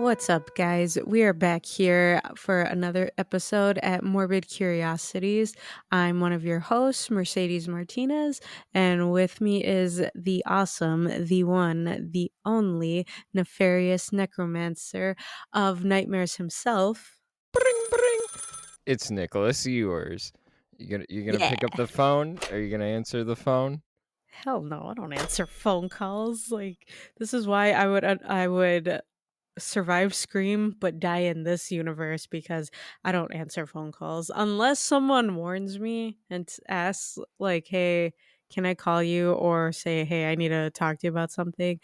What's up, guys? We are back here for another episode at Morbid Curiosities. I'm one of your hosts, Mercedes Martinez, and with me is the awesome, the one, the only nefarious necromancer of nightmares himself. Bring, bring. It's Nicholas, yours. You gonna Yeah. pick up the phone? Are you gonna answer the phone? Hell no, I don't answer phone calls. This is why I would survive Scream but die in this universe because I don't answer phone calls unless someone warns me and asks like, "Hey, can I call you?" or say, "Hey, I need to talk to you about something."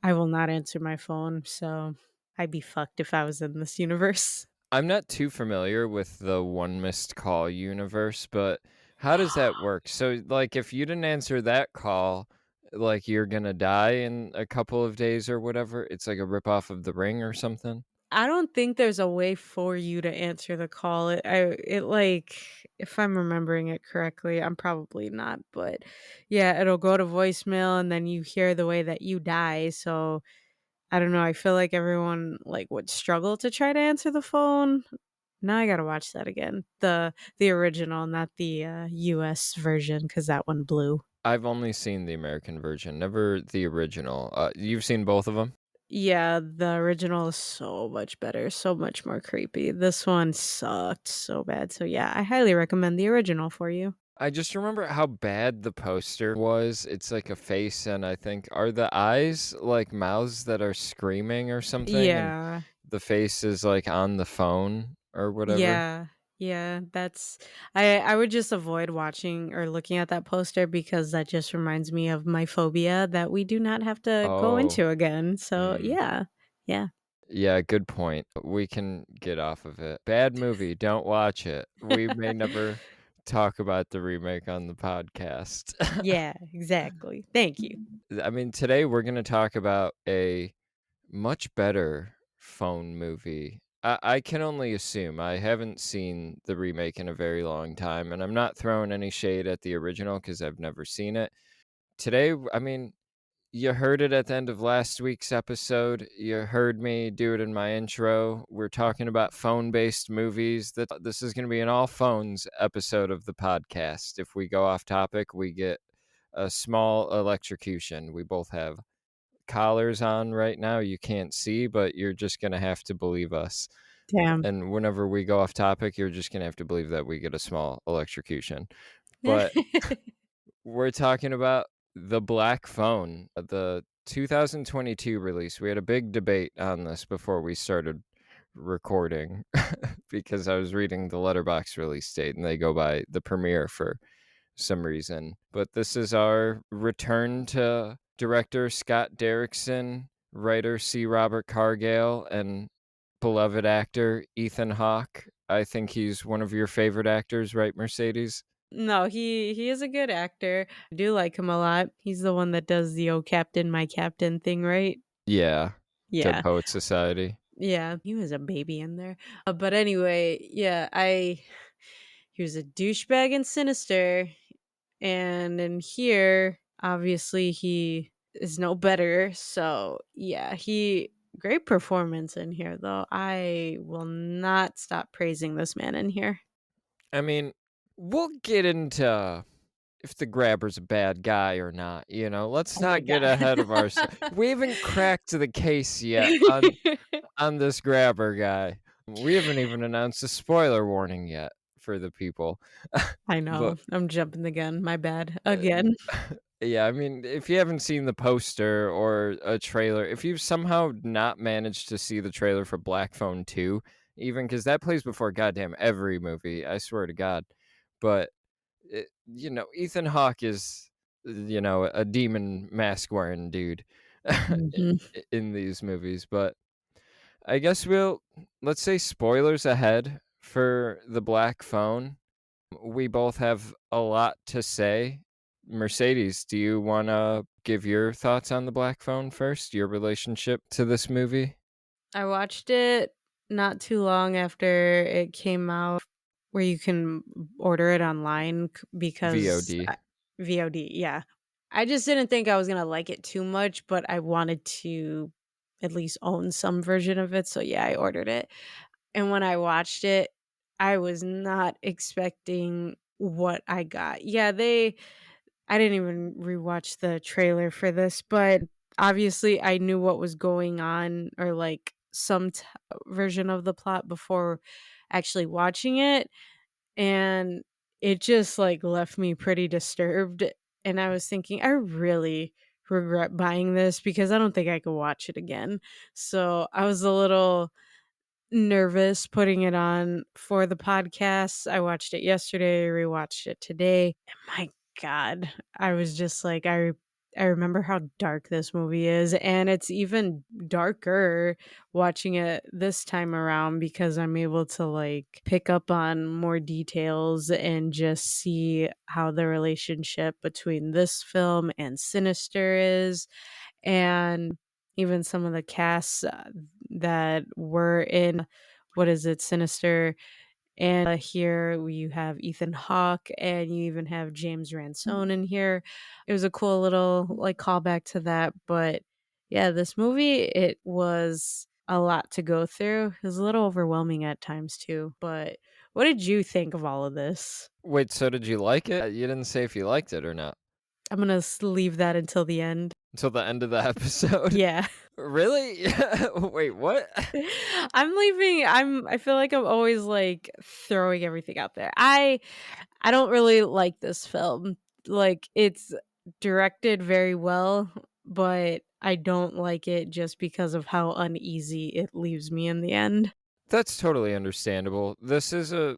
I will not answer my phone, so I'd be fucked if I was in this universe. I'm not too familiar with the one missed call universe, but how does that work? So, like, if you didn't answer that call, like, you're gonna die in a couple of days or whatever? It's like a ripoff of The Ring or something? I don't think there's a way for you to answer the call. It if I'm remembering it correctly, I'm probably not, but yeah, it'll go to voicemail and then you hear the way that you die. So I don't know. I feel like everyone would struggle to try to answer the phone. Now I gotta watch that again. The original, not the US version, because that one blew. I've only seen the American version, never the original. You've seen both of them? Yeah, the original is so much better, so much more creepy. This one sucked so bad. So yeah, I highly recommend the original for you. I just remember how bad the poster was. It's like a face, and I think are the eyes like mouths that are screaming or something, and Yeah. the face is like on the phone or whatever. Yeah. Yeah, that's I would just avoid watching or looking at that poster because that just reminds me of my phobia that we do not have to go Oh, into again. So, mm. yeah. Yeah. Yeah, good point. We can get off of it. Bad movie, don't watch it. We may never talk about the remake on the podcast. Yeah, exactly. Thank you. I mean, today we're going to talk about a much better phone movie. I can only assume. I haven't seen the remake in a very long time, and I'm not throwing any shade at the original because I've never seen it. Today, I mean, you heard it at the end of last week's episode. You heard me do it in my intro. We're talking about phone based movies. That this is going to be an all phones episode of the podcast. If we go off topic, we get a small electrocution. We both have collars on right now. You can't see, but you're just going to have to believe us. Damn. And whenever we go off topic, you're just going to have to believe that we get a small electrocution. But we're talking about The Black Phone, the 2022 release. We had a big debate on this before we started recording because I was reading the Letterbox release date and they go by the premiere for some reason. But this is our return to director Scott Derrickson, writer C. Robert Cargill, and beloved actor Ethan Hawke. I think he's one of your favorite actors, right, Mercedes? No, he is a good actor. I do like him a lot. He's the one that does the "Oh Captain, My Captain" thing, right? Yeah, Dead Yeah. Poet Society. Yeah, he was a baby in there. But anyway, yeah, I he was a douchebag and sinister, and in here, obviously, he is no better. So yeah, he great performance in here, though. I will not stop praising this man in here. I mean, we'll get into if the grabber's a bad guy or not, let's Oh my not get god. ahead of ourselves. We haven't cracked the case yet on this grabber guy. We haven't even announced a spoiler warning yet for the people. I But know. I'm jumping the gun. My bad. uh, Again. yeah, I mean, if you haven't seen the poster or a trailer, if you've somehow not managed to see the trailer for Black Phone 2, even because that plays before goddamn every movie, I swear to God. But Ethan Hawke is, a demon mask wearing dude Mhm. in these movies. But I guess let's say spoilers ahead for the Black Phone. We both have a lot to say. Mercedes, do you want to give your thoughts on the Black Phone first? Your relationship to this movie? I watched it not too long after it came out where you can order it online because VOD. VOD, yeah. I just didn't think I was going to like it too much, but I wanted to at least own some version of it, so yeah, I ordered it. And when I watched it, I was not expecting what I got. Yeah, I didn't even rewatch the trailer for this, but obviously I knew what was going on or like version of the plot before actually watching it, and it just like left me pretty disturbed. And I was thinking, I really regret buying this because I don't think I could watch it again. So I was a little nervous putting it on for the podcast. I watched it yesterday, rewatched it today, and my god, I was just like, I remember how dark this movie is, and it's even darker watching it this time around because I'm able to, like, pick up on more details and just see how the relationship between this film and Sinister is, and even some of the casts, that were in what is it, Sinister, and, here you have Ethan Hawke, and you even have James Ransone in here. It was a cool little, like, callback to that, but, yeah, this movie, it was a lot to go through. It was a little overwhelming at times too, but what did you think of all of this? Wait, so did you like it? You didn't say if you liked it or not I'm gonna leave that until the end. until the end of the episode. Yeah. Really? Wait, what? I feel like I'm always, like, throwing everything out there. I don't really like this film. Like, it's directed very well, but I don't like it just because of how uneasy it leaves me in the end. That's totally understandable. This is a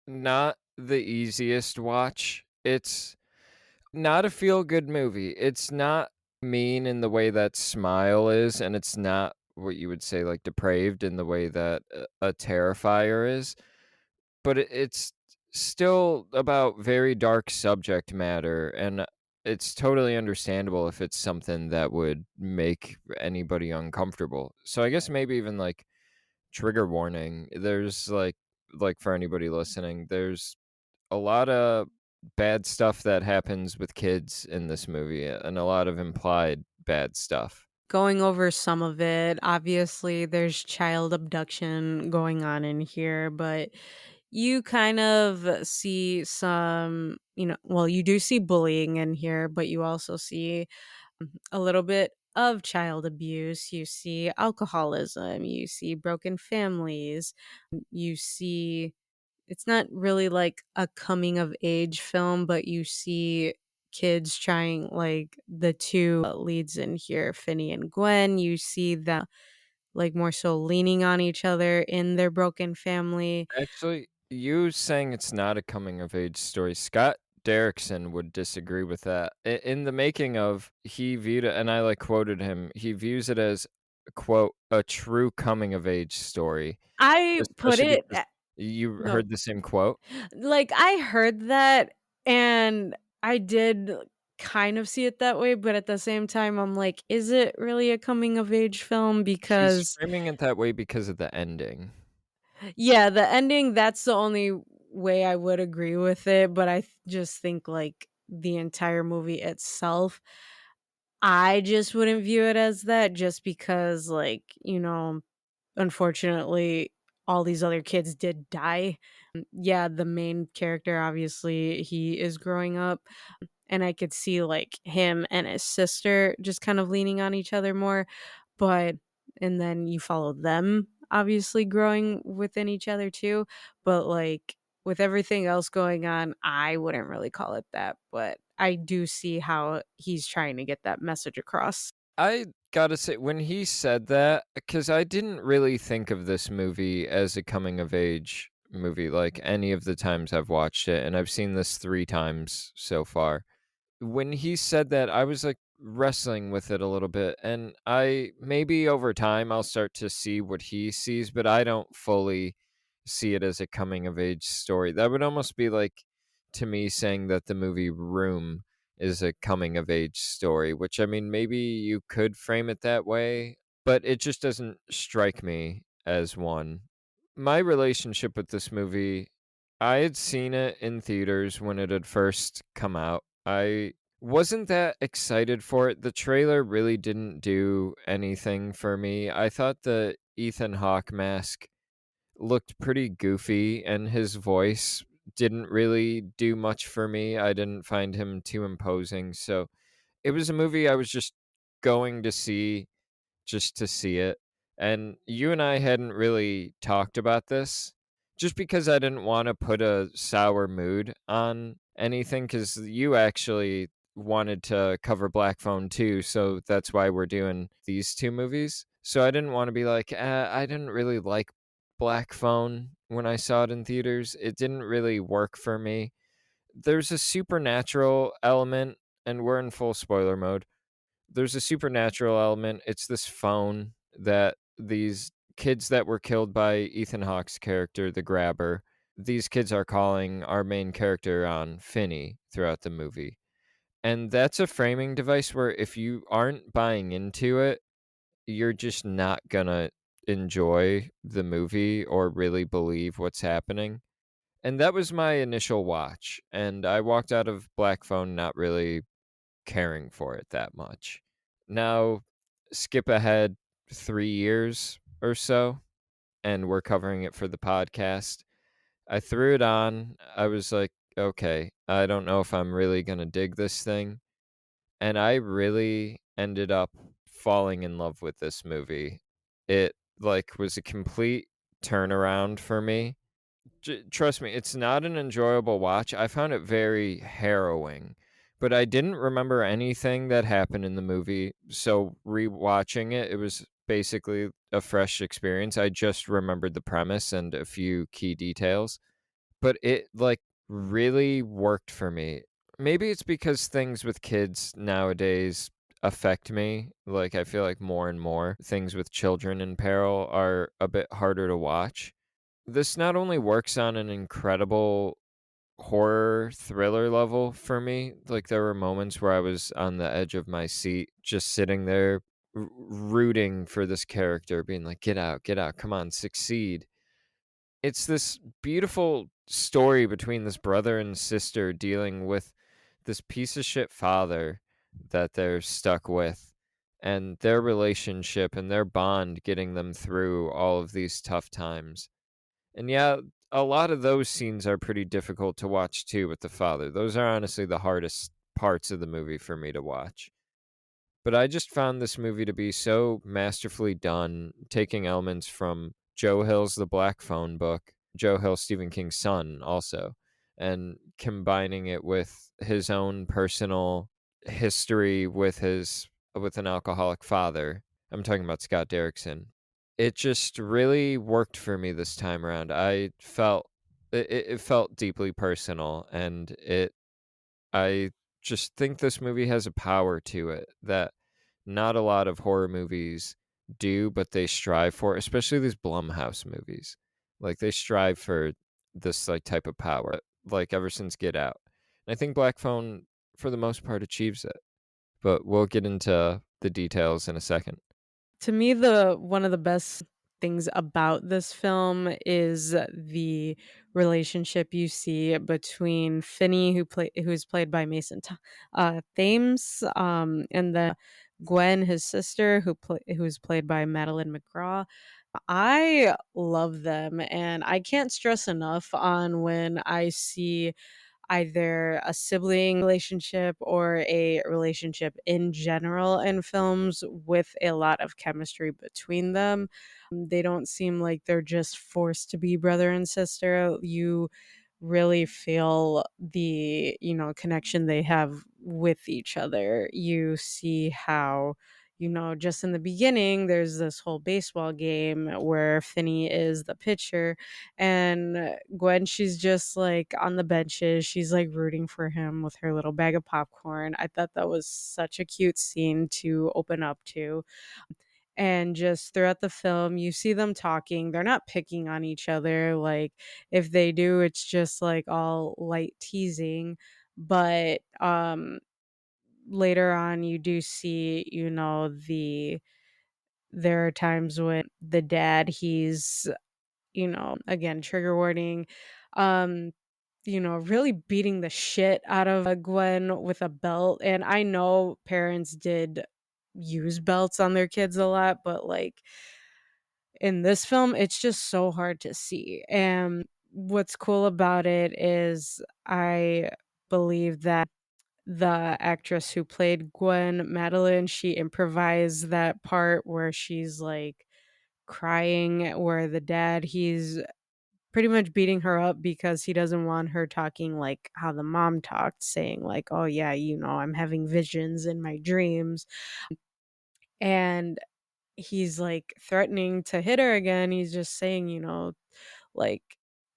not the easiest watch. It's not a feel-good movie. It's not mean in the way that Smile is, and it's not what you would say, like, depraved in the way that a Terrifier is, but it's still about very dark subject matter, and it's totally understandable if it's something that would make anybody uncomfortable. So I guess maybe even, like, trigger warning, there's, like, for anybody listening, there's a lot of bad stuff that happens with kids in this movie, and a lot of implied bad stuff. Going over some of it, obviously, there's child abduction going on in here, but you kind of see some, well, you do see bullying in here, but you also see a little bit of child abuse. You see alcoholism, you see broken families, you see it's not really like a coming of age film, but you see kids trying like the two leads in here, Finney and Gwen. You see them like more so leaning on each other in their broken family. Actually, you saying it's not a coming of age story, Scott Derrickson would disagree with that. In the making of, he viewed it, and I like quoted him, he views it as, quote, a true coming of age story, I put especially it because you no. heard the same quote. Like, I heard that, and I did kind of see it that way, but at the same time, I'm like, "Is it really a coming of age film?" He's Because framing it that way because of the ending. yeah, the ending, that's the only way I would agree with it, but just think, like, the entire movie itself, I just wouldn't view it as that just because, like, unfortunately, all these other kids did die. Yeah, the main character, obviously, he is growing up, and I could see, like, him and his sister just kind of leaning on each other more, but and then you follow them, obviously, growing within each other too, but, like, with everything else going on, I wouldn't really call it that, but I do see how he's trying to get that message across. I gotta say, when he said that, because I didn't really think of this movie as a coming of age movie like any of the times I've watched it, and I've seen this 3 times so far. When he said that, I was, like, wrestling with it a little bit, and I maybe over time, I'll start to see what he sees, but I don't fully see it as a coming of age story. That would almost be like, to me, saying that the movie Room is a coming of age story, which, I mean, maybe you could frame it that way, but it just doesn't strike me as one. My relationship with this movie, I had seen it in theaters when it had first come out. I wasn't that excited for it. The trailer really didn't do anything for me. I thought the Ethan Hawke mask looked pretty goofy, and his voice didn't really do much for me. I didn't find him too imposing, so it was a movie I was just going to see just to see it. And you and I hadn't really talked about this just because I didn't want to put a sour mood on anything because you actually wanted to cover Black Phone too. So that's why we're doing these two movies. So I didn't want to be like, I didn't really like Black Phone when I saw it in theaters. It didn't really work for me. There's a supernatural element, and we're in full spoiler mode. There's a supernatural element. It's this phone that these kids that were killed by Ethan Hawke's character, the grabber, these kids are calling our main character on Finney throughout the movie. And that's a framing device where if you aren't buying into it, you're just not gonna enjoy the movie or really believe what's happening. And that was my initial watch. And I walked out of Black Phone not really caring for it that much. Now, skip ahead 3 years or so, and we're covering it for the podcast. I threw it on. I was like, "Okay, I don't know if I'm really gonna dig this thing," and I really ended up falling in love with this movie. It, like, was a complete turnaround for me. Trust me, it's not an enjoyable watch. I found it very harrowing, but I didn't remember anything that happened in the movie. So rewatching it, it was basically a fresh experience. I just remembered the premise and a few key details, but it like really worked for me. Maybe it's because things with kids nowadays affect me. Like I feel like more and more things with children in peril are a bit harder to watch. This not only works on an incredible horror thriller level for me, like, there were moments where I was on the edge of my seat, just sitting there rooting for this character, being like, get out, come on, succeed." It's this beautiful story between this brother and sister dealing with this piece of shit father that they're stuck with, and their relationship and their bond getting them through all of these tough times. And yeah, a lot of those scenes are pretty difficult to watch too with the father. Those are honestly the hardest parts of the movie for me to watch. But I just found this movie to be so masterfully done, taking elements from Joe Hill's The Black Phone book, Joe Hill, Stephen King's son, also, and combining it with his own personal history with an alcoholic father. I'm talking about Scott Derrickson. It just really worked for me this time around. I felt it felt deeply personal, and it I just think this movie has a power to it that not a lot of horror movies do, but they strive for, especially these Blumhouse movies. Like they strive for this like type of power, like ever since Get Out. And I think Black Phone, for the most part, achieves it. But we'll get into the details in a second. To me, the one of the best things about this film is the relationship you see between Finney, who's played by Thames, and then Gwen, his sister, who's played by Madeline McGraw. I love them, and I can't stress enough on when I see either a sibling relationship or a relationship in general in films with a lot of chemistry between them. They don't seem like they're just forced to be brother and sister. You really feel the, connection they have with each other. You see how, just in the beginning, there's this whole baseball game where Finney is the pitcher and Gwen, she's just like on the benches. She's like rooting for him with her little bag of popcorn. I thought that was such a cute scene to open up to. And just throughout the film, you see them talking. They're not picking on each other. Like, if they do, it's just like all light teasing. But later on, you do see, there are times when the dad, he's, again, trigger warning. Um, really beating the shit out of Gwen with a belt. And I know parents did use belts on their kids a lot, but like in this film, it's just so hard to see. And what's cool about it is I believe that the actress who played Gwen, Madeline, she improvised that part where she's like crying, where the dad, he's pretty much beating her up because he doesn't want her talking like how the mom talked, saying like, "Oh yeah, I'm having visions in my dreams." And he's like threatening to hit her again. He's just saying, like,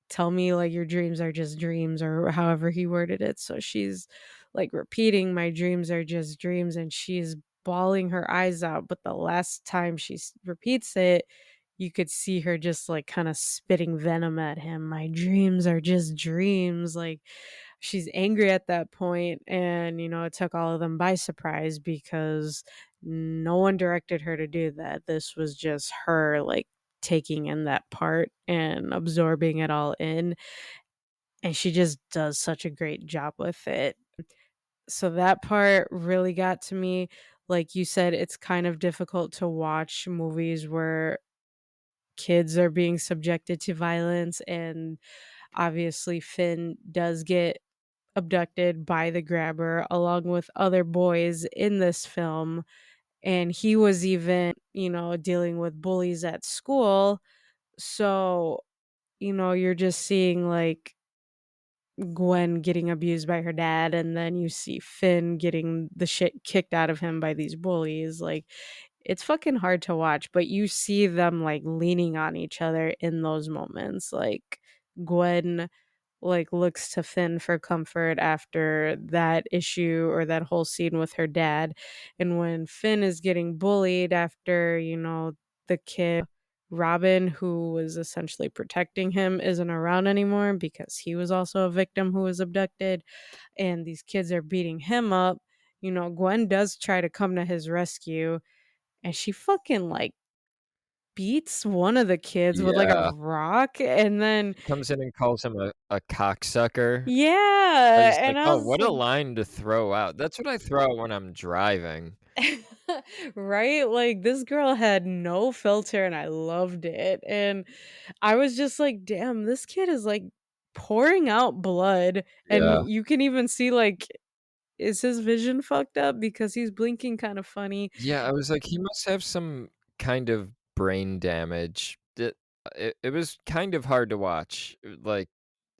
tell me like your dreams are just dreams, or however he worded it. So she's like repeating, my dreams are just dreams, and she's bawling her eyes out. But the last time she repeats it, you could see her just like kind of spitting venom at him. My dreams are just dreams. Like, she's angry at that point, and it took all of them by surprise because no one directed her to do that. This was just her like taking in that part and absorbing it all in, and she just does such a great job with it. So that part really got to me. Like you said, it's kind of difficult to watch movies where kids are being subjected to violence, and obviously Finn does get abducted by the grabber along with other boys in this film, and he was even, dealing with bullies at school. So, you're just seeing like Gwen getting abused by her dad, and then you see Finn getting the shit kicked out of him by these bullies. Like, it's fucking hard to watch, but you see them like leaning on each other in those moments. Like, Gwen like looks to Finn for comfort after that issue or that whole scene with her dad. And when Finn is getting bullied after, the kid Robin, who was essentially protecting him, isn't around anymore because he was also a victim who was abducted, and these kids are beating him up. Gwen does try to come to his rescue, and she fucking like beats one of the kids with like a Yeah. rock, and then Comes in and calls him a cocksucker. I was yeah, like, and I "Oh, was what a like, line to throw out." That's what I throw out when I'm driving. right? Like, this girl had no filter, and I loved it, and I was just like, "Damn, this kid is, like, pouring out blood," and Yeah. you can even see, like, is his vision fucked up because he's blinking kinda funny? Yeah, I was like, "He must have some kind of brain damage." It was kind of hard to watch, like,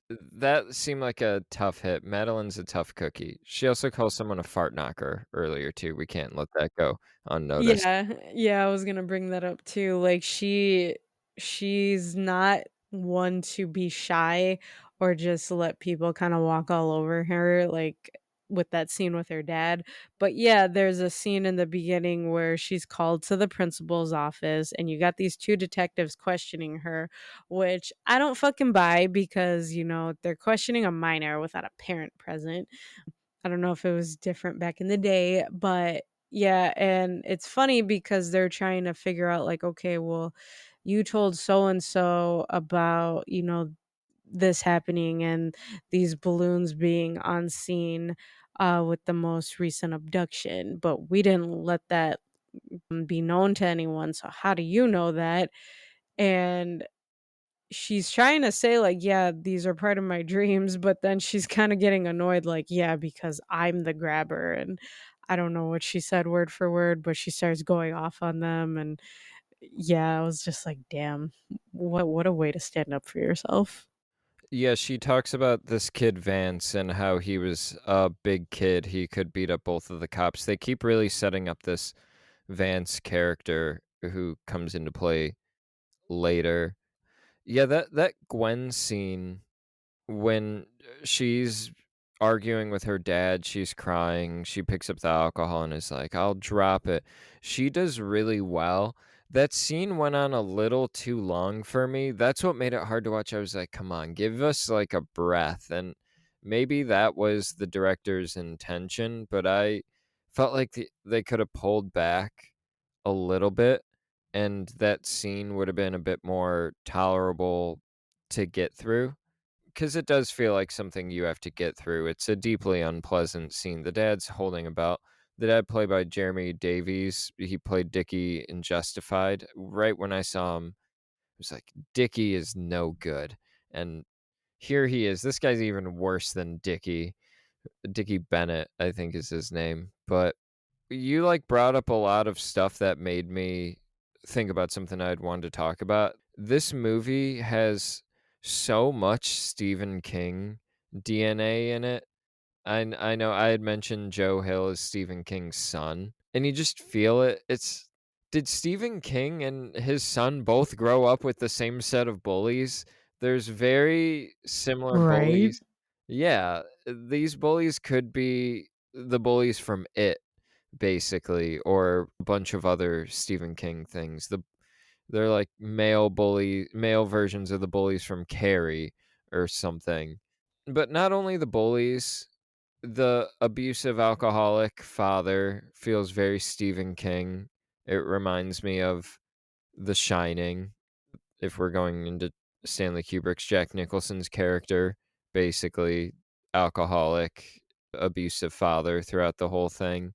that seemed like a tough hit. Madeline's a tough cookie. She also calls someone a fart knocker earlier too. We can't let that go unnoticed. Yeah, yeah, I was gonna bring that up too. Like, she's not one to be shy or just let people kind of walk all over her, like with that scene with her dad. But yeah, there's a scene in the beginning where she's called to the principal's office, and you got these two detectives questioning her, which I don't fucking buy because, they're questioning a minor without a parent present. I don't know if it was different back in the day, but yeah, and it's funny because they're trying to figure out like, okay, well, you told so and so about, this happening and these balloons being on scene with the most recent abduction, but we didn't let that be known to anyone. So how do you know that? And she's trying to say like, "Yeah, these are part of my dreams," but then she's kinda getting annoyed like, "Yeah, because I'm the grabber," and I don't know what she said word for word, but she starts going off on them, and yeah, I was just like, "Damn, what a way to stand up for yourself." Yeah, she talks about this kid Vance and how he was a big kid. He could beat up both of the cops. They keep really setting up this Vance character who comes into play later. Yeah, that Gwen scene when she's arguing with her dad, she's crying, she picks up the alcohol and is like, "I'll drop it." She does really well. That scene went on a little too long for me. That's what made it hard to watch. I was like, "Come on, give us, like, a breath," and maybe that was the director's intention, but I felt like they coulda pulled back a little bit, and that scene would have been a bit more tolerable to get through. 'cause it does feel like something you have to get through. It's a deeply unpleasant scene. The dad's holding a belt. The dad played by Jeremy Davies, he played Dickie in Justified. Right when I saw him, I was like, "Dickie is no good," and here he is. This guy's even worse than Dickie. Dickie Bennett, I think is his name, but you, like, brought up a lot of stuff that made me think about something I'd wanted to talk about. This movie has so much Stephen King DNA in it. I know I had mentioned Joe Hill as Stephen King's son, and you just feel it. It's did Stephen King and his son both grow up with the same set of bullies? There's very similar Right? bullies. Yeah, these bullies could be the bullies from It, basically, or a bunch of other Stephen King things. They're like male versions of the bullies from Carrie or something. But not only the bullies, the abusive alcoholic father feels very Stephen King. It reminds me of The Shining, if we're going into Stanley Kubrick's Jack Nicholson's character, basically alcoholic, abusive father throughout the whole thing.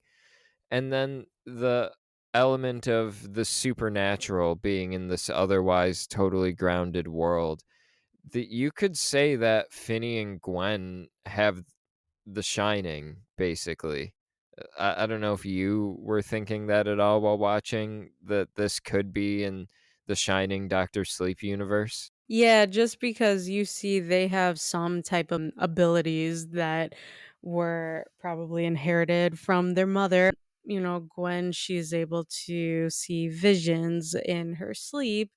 And then the element of the supernatural being in this otherwise totally grounded world. That you could say that Finney and Gwen have The Shining, basically. I don't know if you were thinking that at all while watching, that this could be in the Shining Doctor Sleep universe? Yeah, just because you see they have some type of abilities that were probably inherited from their mother. You know, Gwen, she's able to see visions in her sleep.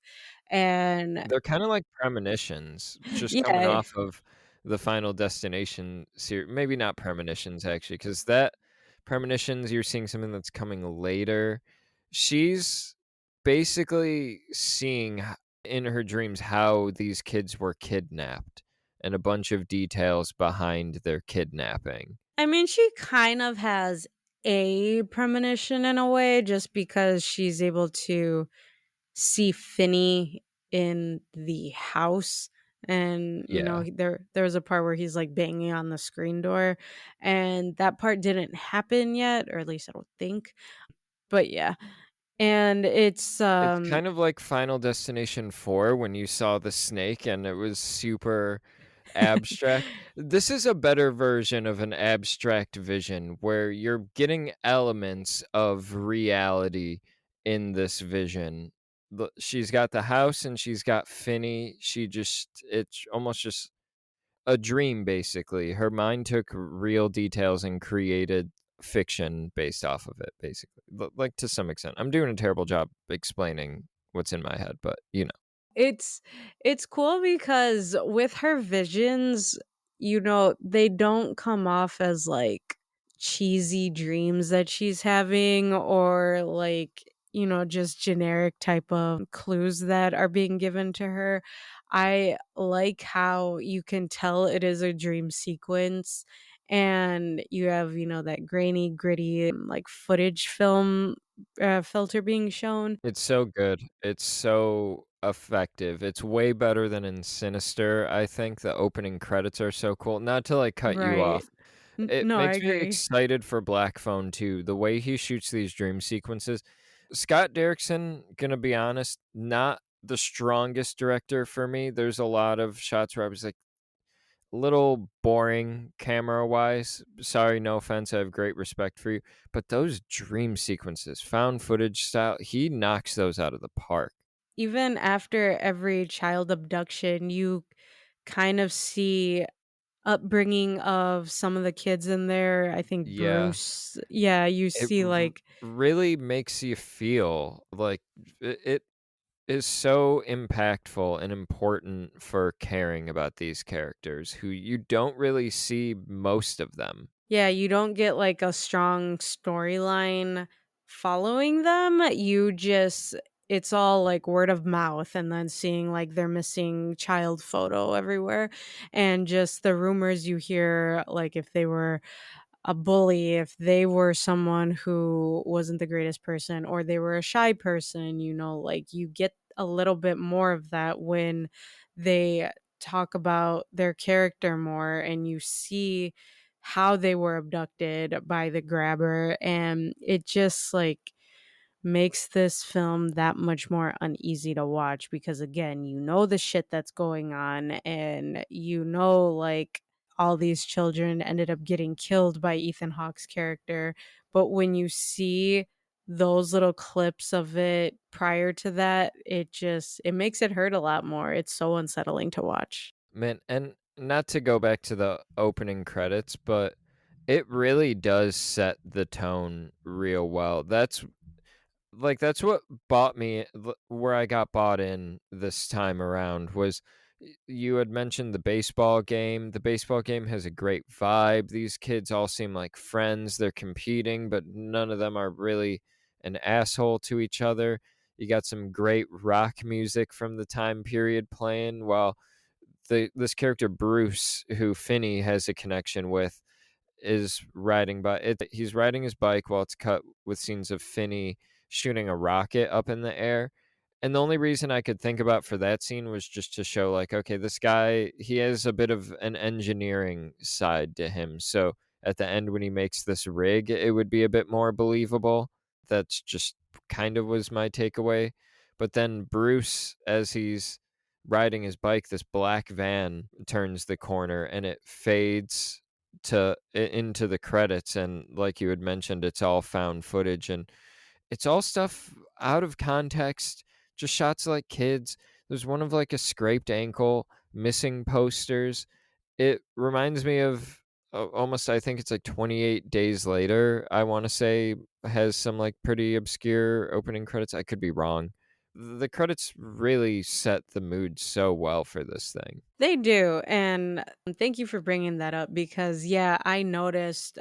And They're kinda like premonitions, just coming yeah, off of the Final Destination maybe not premonitions, actually, because that premonitions, you're seeing something that's coming later. She's basically seeing in her dreams how these kids were kidnapped and a bunch of details behind their kidnapping. I mean, she kind of has a premonition in a way just because she's able to see Finney in the house. And Yeah. there was a part where he's like banging on the screen door, and that part didn't happen yet, or at least I don't think. But yeah, and it's It's kind of like Final Destination 4 when you saw the snake and it was super abstract. This is a better version of an abstract vision where you're getting elements of reality in this vision. She's got the house and she's got Finney. It's almost just a dream, basically. Her mind took real details and created fiction based off of it, basically. Like, to some extent. I'm doing a terrible job explaining what's in my head, but, you know. It's it's cool because with her visions, they don't come off as like cheesy dreams that she's having, or like, just generic type of clues that are being given to her. I like how you can tell it is a dream sequence, and you have, that grainy, gritty, like footage film filter being shown. It's so good. It's so effective. It's way better than in Sinister, I think. The opening credits are so cool. Not to, like, cut you Right. off. It No, I makes me agree. excited for Black Phone too. The way he shoots these dream sequences. Scott Derrickson, gonna be honest, not the strongest director for me. There's a lot of shots where I was like, little boring camera-wise. Sorry, no offense, I have great respect for you, but those dream sequences, found footage style, he knocks those out of the park. Even after every child abduction, you kind of see upbringing of some of the kids in there. I think Yeah, Bruce, yeah, you it see like really makes you feel like it is so impactful and important for caring about these characters who you don't really see most of them. yeah, you don't get like a strong storyline following them. It's all like word of mouth, and then seeing like their missing child photo everywhere, and just the rumors you hear, like if they were a bully, if they were someone who wasn't the greatest person, or they were a shy person, like you get a little bit more of that when they talk about their character more and you see how they were abducted by the grabber, and it just like makes this film that much more uneasy to watch because again, you know the shit that's going on and you know like all these children ended up getting killed by Ethan Hawke's character, but when you see those little clips of it prior to that, it makes it hurt a lot more. It's so unsettling to watch. Man, and not to go back to the opening credits, but it really does set the tone real well. That's what bought me where I got bought in this time around was you had mentioned the baseball game. The baseball game has a great vibe. These kids all seem like friends. They're competing, but none of them are really an asshole to each other. You got some great rock music from the time period playing while this character Bruce, who Finney has a connection with, is he's riding his bike while it's cut with scenes of Finney shooting a rocket up in the air. And the only reason I could think about for that scene was just to show like, okay, this guy, he has a bit of an engineering side to him. So at the end when he makes this rig, it would be a bit more believable. That's just kind of was my takeaway. But then Bruce, as he's riding his bike, this black van turns the corner and it fades into the credits, and like you had mentioned, it's all found footage and it's all stuff out of context, just shots of, like, kids. There's one of, like, a scraped ankle, missing posters. It reminds me of almost I think it's, like, 28 Days Later, I wanna say, has some, like, pretty obscure opening credits. I could be wrong. The credits really set the mood so well for this thing. They do, and thank you for bringing that up because, yeah, I noticed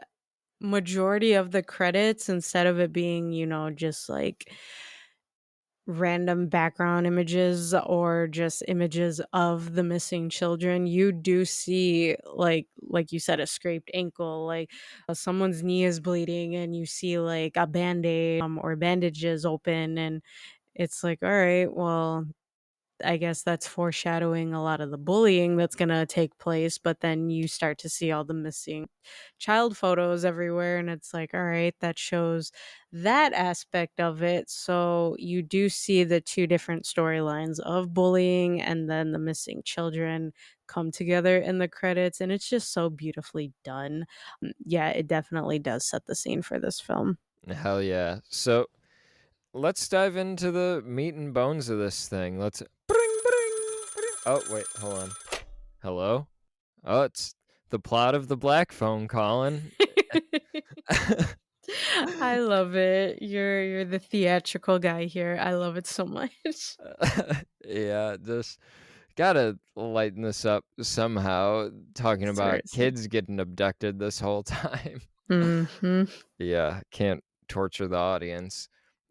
majority of the credits, instead of it being, just, like, random background images or just images of the missing children, you do see, like you said, a scraped ankle, like, someone's knee is bleeding, and you see, like, a Band-Aid, or bandages open, and it's like, "Alright, well, I guess that's foreshadowing a lot of the bullying that's gonna take place," but then you start to see all the missing child photos everywhere, and it's like, "Alright, that shows that aspect of it." So, you do see the 2 different storylines of bullying and then the missing children come together in the credits, and it's just so beautifully done. Yeah, it definitely does set the scene for this film. Hell yeah. So, let's dive into the meat and bones of this thing. Let's bring, bring. Oh, wait, hold on. Hello? Oh, it's the plot of the black phone calling. I love it. You're the theatrical guy here. I love it so much. Yeah, just gotta lighten this up somehow, talking about Seriously. kids getting abducted this whole time. Mhm. Yeah, can't torture the audience.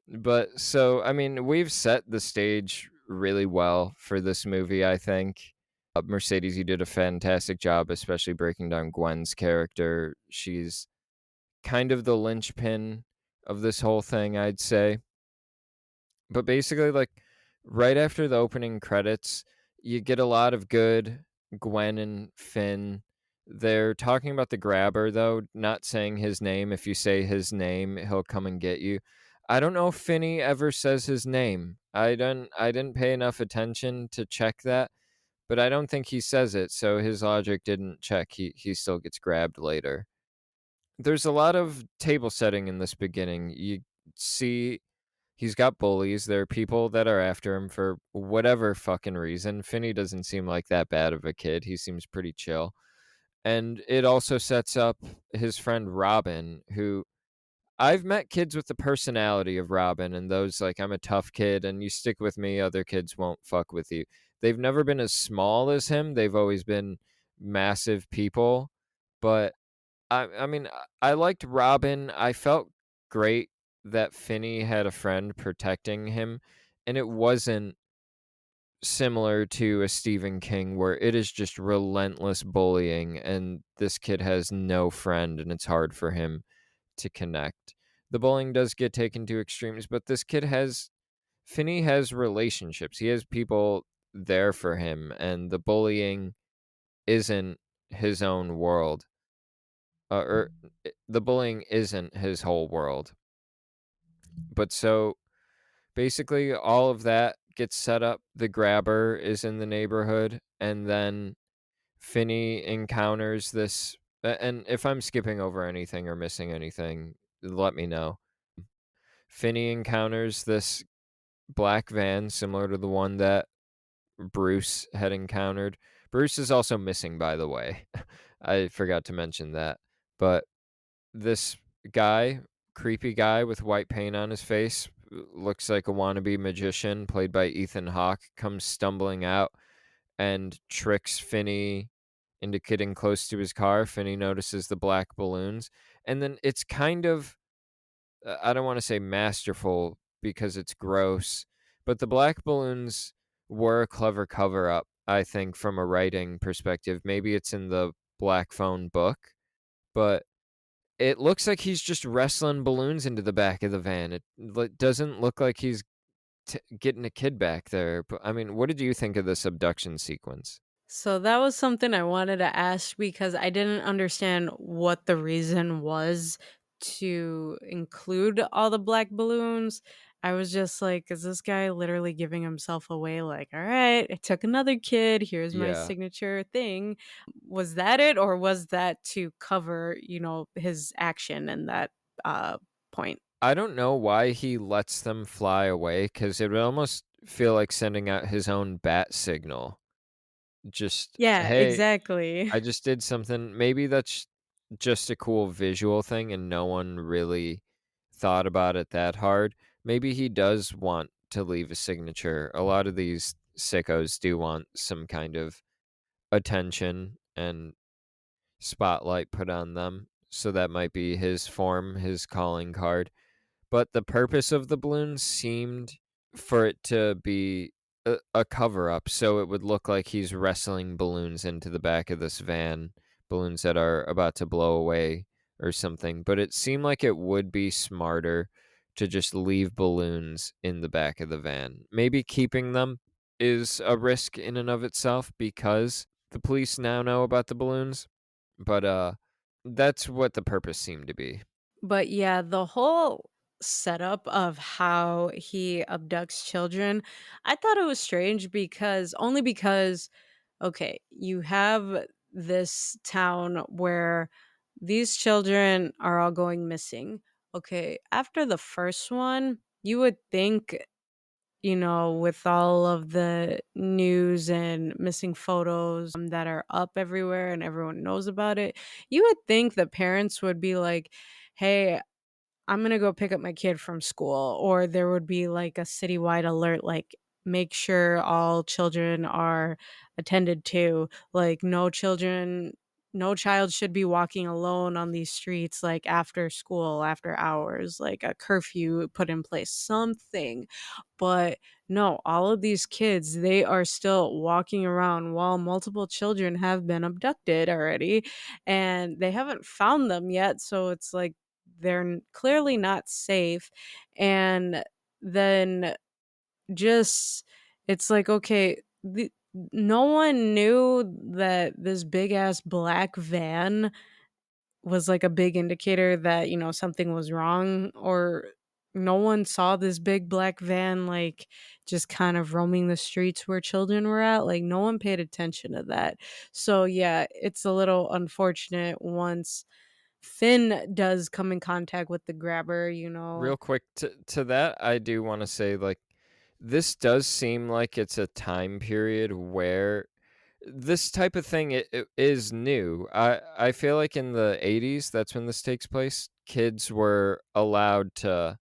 But so, I mean, we've set the stage really well for this movie, I think. Mercedes, you did a fantastic job, especially breaking down Gwen's character. She's kind of the linchpin of this whole thing, I'd say. But basically, like, right after the opening credits, you get a lot of good Gwen and Finn. They're talking about the grabber, though, not saying his name. If you say his name, he'll come and get you. I don't know if Finney ever says his name. I didn't pay enough attention to check that, but I don't think he says it, so his logic didn't check. He still gets grabbed later. There's a lot of table setting in this beginning. You see he's got bullies. There are people that are after him for whatever fucking reason. Finney doesn't seem like that bad of a kid. He seems pretty chill. And it also sets up his friend Robin, who I've met kids with the personality of Robin, and those like, I'm a tough kid and you stick with me, other kids won't fuck with you. They've never been as small as him. They've always been massive people. But I mean, I liked Robin. I felt great that Finney had a friend protecting him, and it wasn't similar to a Stephen King where it is just relentless bullying and this kid has no friend and it's hard for him to connect. The bullying does get taken to extremes, but this kid has Finney has relationships. He has people there for him, and the bullying isn't his own world, or the bullying isn't his whole world. But so basically, all of that gets set up. The grabber is in the neighborhood, and then Finney encounters this. And if I'm skipping over anything or missing anything, let me know. Finney encounters this black van similar to the one that Bruce had encountered. Bruce is also missing, by the way. I forgot to mention that. But this guy, creepy guy with white paint on his face, looks like a wannabe magician played by Ethan Hawke, comes stumbling out and tricks Finney into getting close to his car. Finney notices the black balloons. And then it's kind of, I don't want to say masterful because it's gross, but the black balloons were a clever cover up, I think, from a writing perspective. Maybe it's in the Black Phone book, but it looks like he's just wrestling balloons into the back of the van. It doesn't look like he's getting a kid back there. But I mean, what did you think of this abduction sequence? So that was something I wanted to ask because I didn't understand what the reason was to include all the black balloons. I was just like, is this guy literally giving himself away? Like, all right, I took another kid. Here's my Yeah. signature thing. Was that it? Or was that to cover, his action in that uh, point? I don't know why he lets them fly away because it would almost feel like sending out his own bat signal. Just, Yeah, hey, exactly. I just did something. Maybe that's just a cool visual thing and no one really thought about it that hard. Maybe he does want to leave a signature. A lot of these sickos do want some kind of attention and spotlight put on them. So that might be his form, his calling card. But the purpose of the balloons seemed for it to be a cover up, so it would look like he's wrestling balloons into the back of this van, balloons that are about to blow away or something. But it seemed like it would be smarter to just leave balloons in the back of the van. Maybe keeping them is a risk in and of itself because the police now know about the balloons, but that's what the purpose seemed to be. But yeah, the whole setup of how he abducts children, I thought it was strange because only because, okay, you have this town where these children are all going missing. Okay, after the first one, you would think, with all of the news and missing photos that are up everywhere and everyone knows about it, you would think the parents would be like, hey, I'm gonna go pick up my kid from school, or there would be like a citywide alert, like make sure all children are attended to, like no child should be walking alone on these streets, like after school, after hours, like a curfew put in place, something. But no, all of these kids, they are still walking around while multiple children have been abducted already and they haven't found them yet. So it's like clearly not safe. And then just, it's like, okay, no one knew that this big ass black van was like a big indicator that, something was wrong, or no one saw this big black van like just kind of roaming the streets where children were at. Like no one paid attention to that. So yeah, it's a little unfortunate once Finn does come in contact with the grabber. Real quick to that, I do wanna say, like, this does seem like it's a time period where this type of thing it is new. I feel like in the '80s, that's when this takes place, kids were allowed to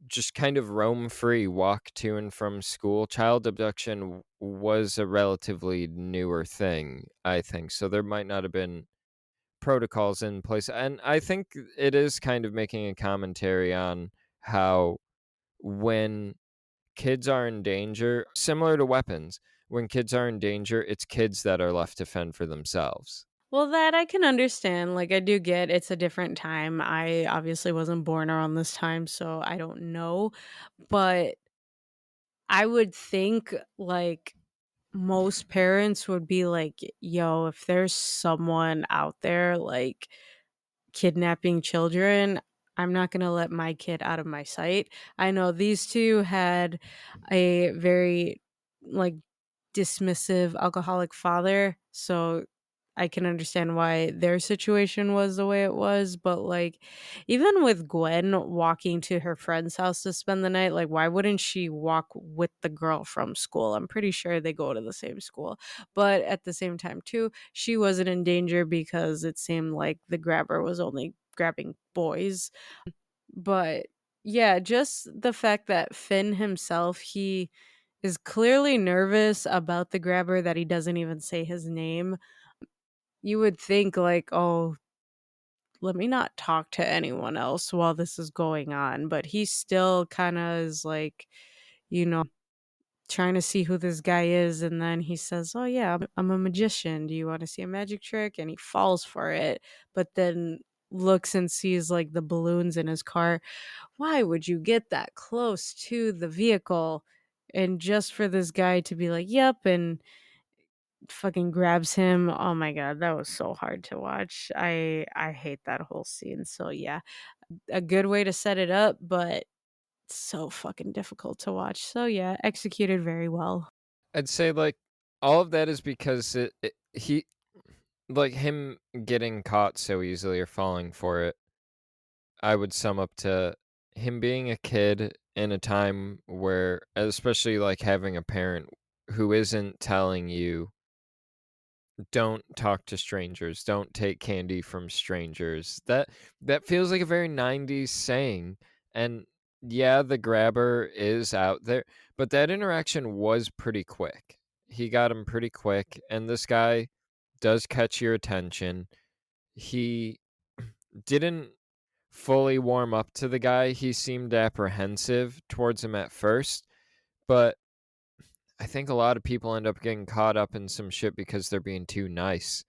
just kind of roam free, walk to and from school. Child abduction was a relatively newer thing, I think, so there might not have been protocols in place, and I think it is kind of making a commentary on how when kids are in danger, similar to weapons, when kids are in danger, it's kids that are left to fend for themselves. Well, that I can understand. Like, I do get it's a different time. I obviously wasn't born around this time, so I don't know. But I would think, like, most parents would be like, "Yo, if there's someone out there, like, kidnapping children, I'm not gonna let my kid out of my sight." I know these 2 had a very, like, dismissive alcoholic father, so I can understand why their situation was the way it was, but, like, even with Gwen walking to her friend's house to spend the night, like, why wouldn't she walk with the girl from school? I'm pretty sure they go to the same school, but at the same time too, she wasn't in danger because it seemed like the grabber was only grabbing boys, but yeah, just the fact that Finn himself, he is clearly nervous about the grabber that he doesn't even say his name. You would think like, "Oh, let me not talk to anyone else while this is going on," but he still kinda is like, you know, trying to see who this guy is, and then he says, "Oh, yeah, I'm a magician. Do you wanna see a magic trick?" And he falls for it, but then looks and sees, like, the balloons in his car. Why would you get that close to the vehicle? And just for this guy to be like, "Yep," and fucking grabs him. Oh my god, that was so hard to watch. I hate that whole scene. So yeah, a good way to set it up, but so fucking difficult to watch. So yeah, executed very well. I'd say, like, all of that is because he like, him getting caught so easily or falling for it, I would sum up to him being a kid in a time where especially, like, having a parent who isn't telling you, "Don't talk to strangers, don't take candy from strangers." That feels like a very '90s saying, and, yeah, the grabber is out there, but that interaction was pretty quick. He got him pretty quick, and this guy does catch your attention. He didn't fully warm up to the guy. He seemed apprehensive towards him at first, but I think a lot of people end up getting caught up in some shit because they're being too nice.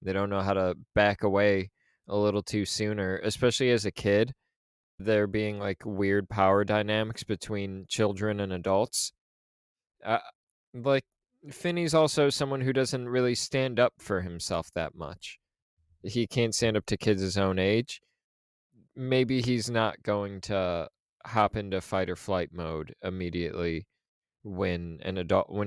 They don't know how to back away a little too sooner, especially as a kid. There being like weird power dynamics between children and adults. Uh, like Finney's also someone who doesn't really stand up for himself that much. He can't stand up to kids his own age. Maybe he's not going to hop into fight or flight mode immediately when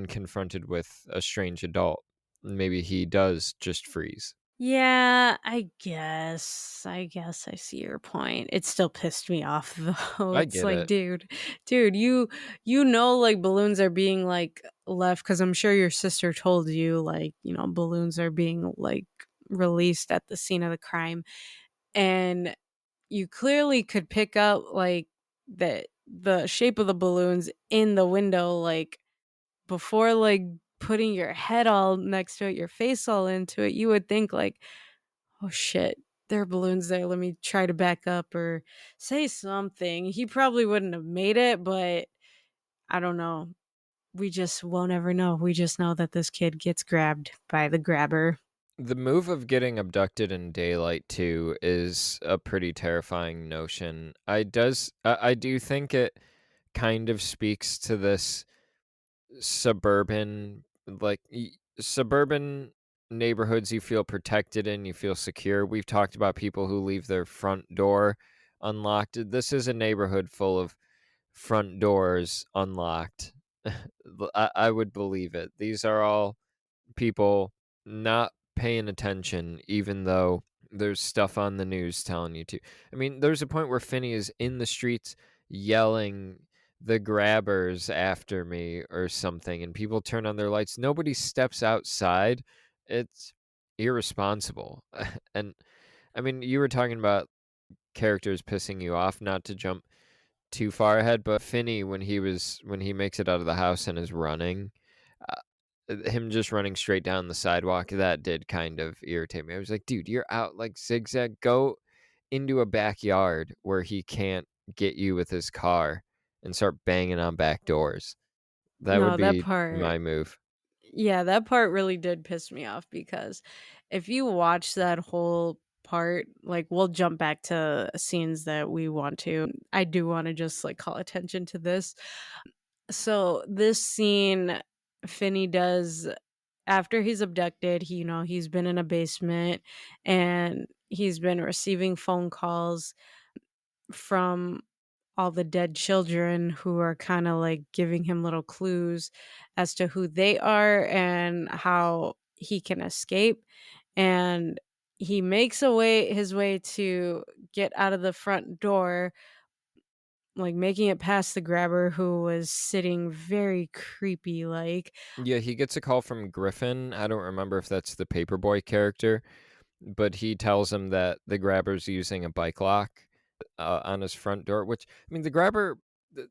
confronted with a strange adult. Maybe he does just freeze. Yeah, I guess I see your point. It still pissed me off though. I It's get like, it. dude, you know like balloons are being like left cuz I'm sure your sister told you like, balloons are being like released at the scene of the crime and you clearly could pick up like the shape of the balloons in the window like before like putting your head all next to it, your face all into it. You would think like, "Oh shit, there are balloons there. Let me try to back up or say something." He probably wouldn't have made it, but I don't know. We just won't ever know. We just know that this kid gets grabbed by the grabber. The move of getting abducted in daylight too is a pretty terrifying notion. I do think it kind of speaks to this suburban suburban neighborhoods you feel protected in, you feel secure. We've talked about people who leave their front door unlocked. This is a neighborhood full of front doors unlocked. I would believe it. These are all people not paying attention, even though there's stuff on the news telling you to. I mean, there's a point where Finney is in the streets yelling, "The grabbers after me," or something, and people turn on their lights. Nobody steps outside. It's irresponsible. And I mean, you were talking about characters pissing you off, not to jump too far ahead, but Finney, when he makes it out of the house and is running, him just running straight down the sidewalk, that did kind of irritate me. I was like, "Dude, you're out like zigzag. Go into a backyard where he can't get you with his car and start banging on back doors." That would No, that be part my move. yeah, that part really did piss me off because if you watch that whole part, like we'll jump back to scenes that we want to. I do want to just like call attention to this. So this scene Finney does after he's abducted, he's been in a basement and he's been receiving phone calls from all the dead children who are kinda, like, giving him little clues as to who they are and how he can escape, and he makes his way to get out of the front door, like, making it past the grabber who was sitting very creepy like. Yeah, he gets a call from Griffin. I don't remember if that's the Paperboy character, but he tells him that the grabber's using a bike lock on his front door. Which I mean, the grabber,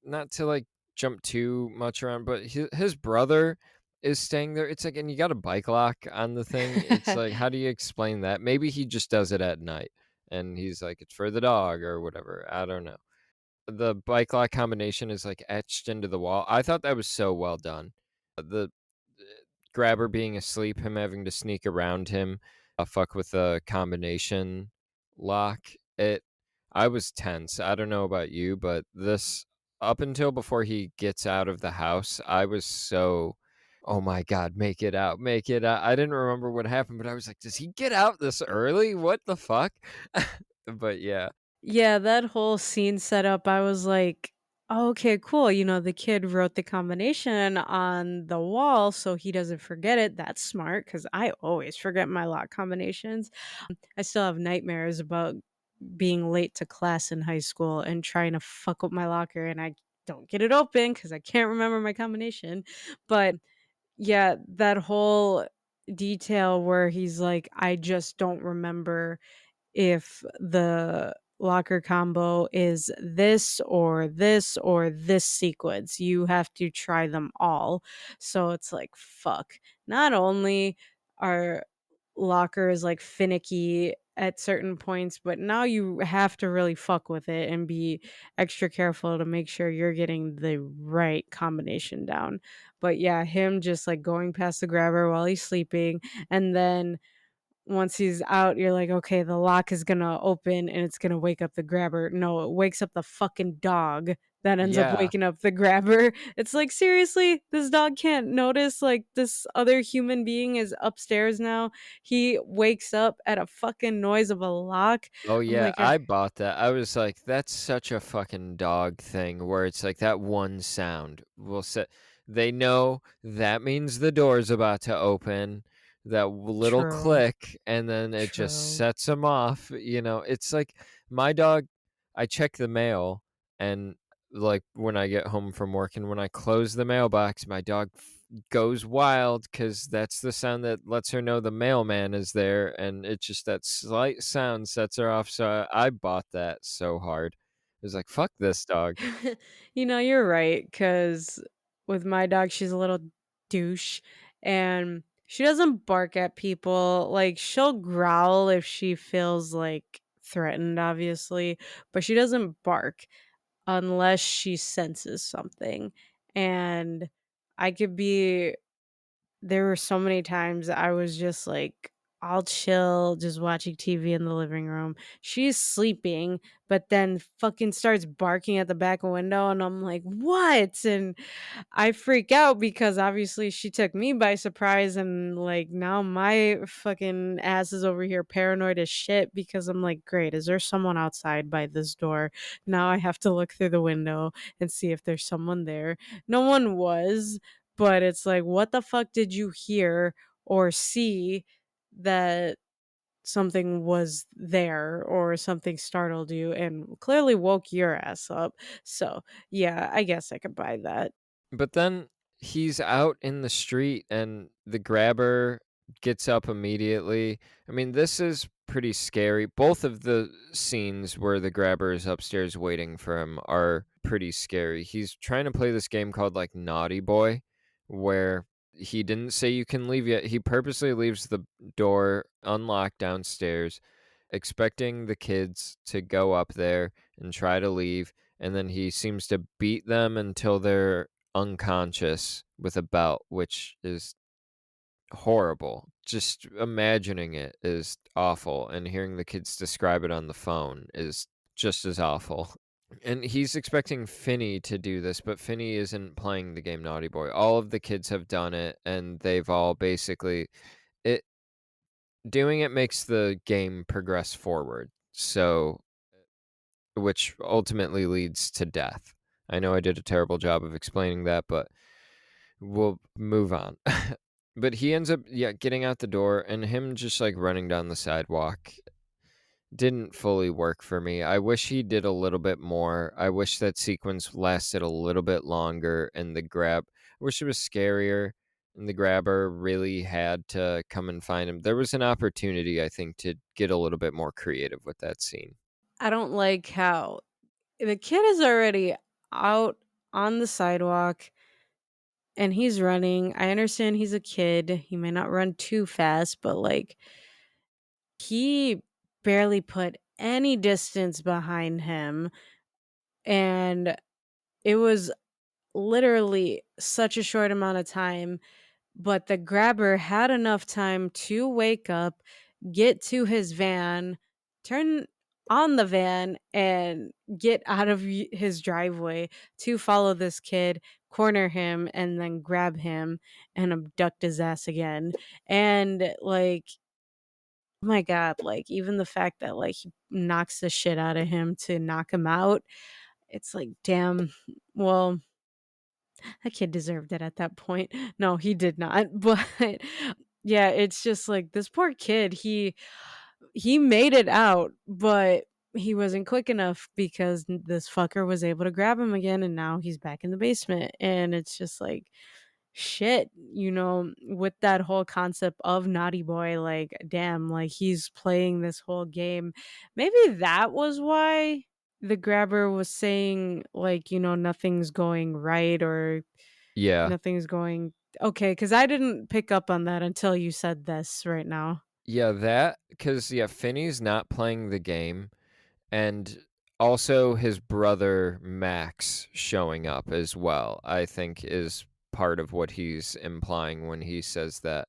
not to like jump too much around, but his brother is staying there. It's like, and you got a bike lock on the thing. It's like, how do you explain that? Maybe he just does it at night, and he's like, it's for the dog or whatever. I don't know. The bike lock combination is like etched into the wall. I thought that was so well done. The grabber being asleep, him having to sneak around him, fuck with the combination lock. I was tense. I don't know about you, but this up until before he gets out of the house, I was so, oh my god, make it out, make it out. I didn't remember what happened, but I was like, does he get out this early? What the fuck? But yeah, Yeah, that whole scene setup, I was like, "Oh, okay, cool." The kid wrote the combination on the wall so he doesn't forget it. That's smart because I always forget my lock combinations. I still have nightmares about being late to class in high school and trying to fuck up my locker and I don't get it open because I can't remember my combination. But yeah, that whole detail where he's like, I just don't remember if the locker combo is this or this sequence. You have to try them all. So it's like, fuck. Not only are lockers like finicky at certain points, but now you have to really fuck with it and be extra careful to make sure you're getting the right combination down. But yeah, him just like going past the grabber while he's sleeping and then once he's out, you're like, "Okay, the lock is gonna open and it's gonna wake up the grabber." No, it wakes up the fucking dog that ends up yeah. waking up the grabber. It's like, "Seriously? This dog can't notice, like, this other human being is upstairs now?" He wakes up at a fucking noise of a lock. Oh, I'm yeah, like, I bought that. I was like, "That's such a fucking dog thing," where it's like that one sound will set they know that means the door's about to open, that little True, click, and then it just true." sets them off, It's like my dog I check the mail, and, like, when I get home from work and when I close the mailbox, my dog goes wild because that's the sound that lets her know the mailman is there, and it's just that slight sound sets her off, so I bought that so hard. It was like, "Fuck this dog." You're right, because with my dog, she's a little douche, and she doesn't bark at people, like, she'll growl if she feels, like, threatened, obviously, but she doesn't bark unless she senses something, and I could be there were so many times I was just like, I'll chill just watching TV in the living room. She's sleeping, but then fucking starts barking at the back window, and I'm like, "What?" And I freak out because obviously she took me by surprise, and like now my fucking ass is over here paranoid as shit because I'm like, great, is there someone outside by this door? Now I have to look through the window and see if there's someone there. No one was, but it's like, what the fuck did you hear or see that something was there or something startled you and clearly woke your ass up? So, yeah, I guess I could buy that. But then he's out in the street and the grabber gets up immediately. I mean, this is pretty scary. Both of the scenes where the grabber is upstairs waiting for him are pretty scary. He's trying to play this game called like Naughty Boy, where he didn't say you can leave yet. He purposely leaves the door unlocked downstairs, expecting the kids to go up there and try to leave. And then he seems to beat them until they're unconscious with a belt, which is horrible. Just imagining it is awful, and hearing the kids describe it on the phone is just as awful. And he's expecting Finney to do this, but Finney isn't playing the game Naughty Boy. All of the kids have done it, and they've all basically it doing it makes the game progress forward. So, which ultimately leads to death. I know I did a terrible job of explaining that, but we'll move on. But he ends up, yeah, getting out the door, and him just like running down the sidewalk didn't fully work for me. I wish he did a little bit more. I wish that sequence lasted a little bit longer, and the grab, I wish it was scarier, and the grabber really had to come and find him. There was an opportunity, I think, to get a little bit more creative with that scene. I don't like how the kid is already out on the sidewalk and he's running. I understand he's a kid. He may not run too fast, but like he barely put any distance behind him. And it was literally such a short amount of time. But the grabber had enough time to wake up, get to his van, turn on the van, and get out of his driveway to follow this kid, corner him, and then grab him and abduct his ass again. And like, oh my God, like, even the fact that like he knocks the shit out of him to knock him out, it's like, damn, well, that kid deserved it at that point. No, he did not. But yeah, it's just like this poor kid, he made it out, but he wasn't quick enough because this fucker was able to grab him again and now he's back in the basement. And it's just like shit, with that whole concept of naughty boy, like damn, like he's playing this whole game. Maybe that was why the grabber was saying like, nothing's going right or Yeah. nothing's going okay, because I didn't pick up on that until you said this right now. Yeah, that because yeah, Finney's not playing the game, and also his brother Max showing up as well, I think is part of what he's implying when he says that.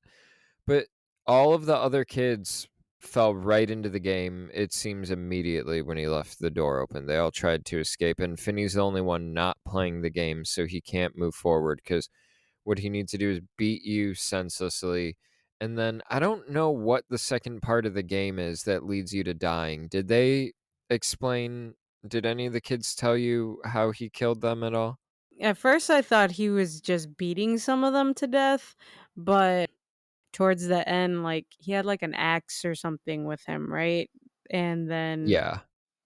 But all of the other kids fell right into the game, it seems, immediately when he left the door open. They all tried to escape, and Finney's the only one not playing the game, so he can't move forward because what he needs to do is beat you senselessly. And then I don't know what the second part of the game is that leads you to dying. Did they explain? Did any of the kids tell you how he killed them at all? At first, I thought he was just beating some of them to death, but towards the end, like he had like an axe or something with him, right? And then Yeah.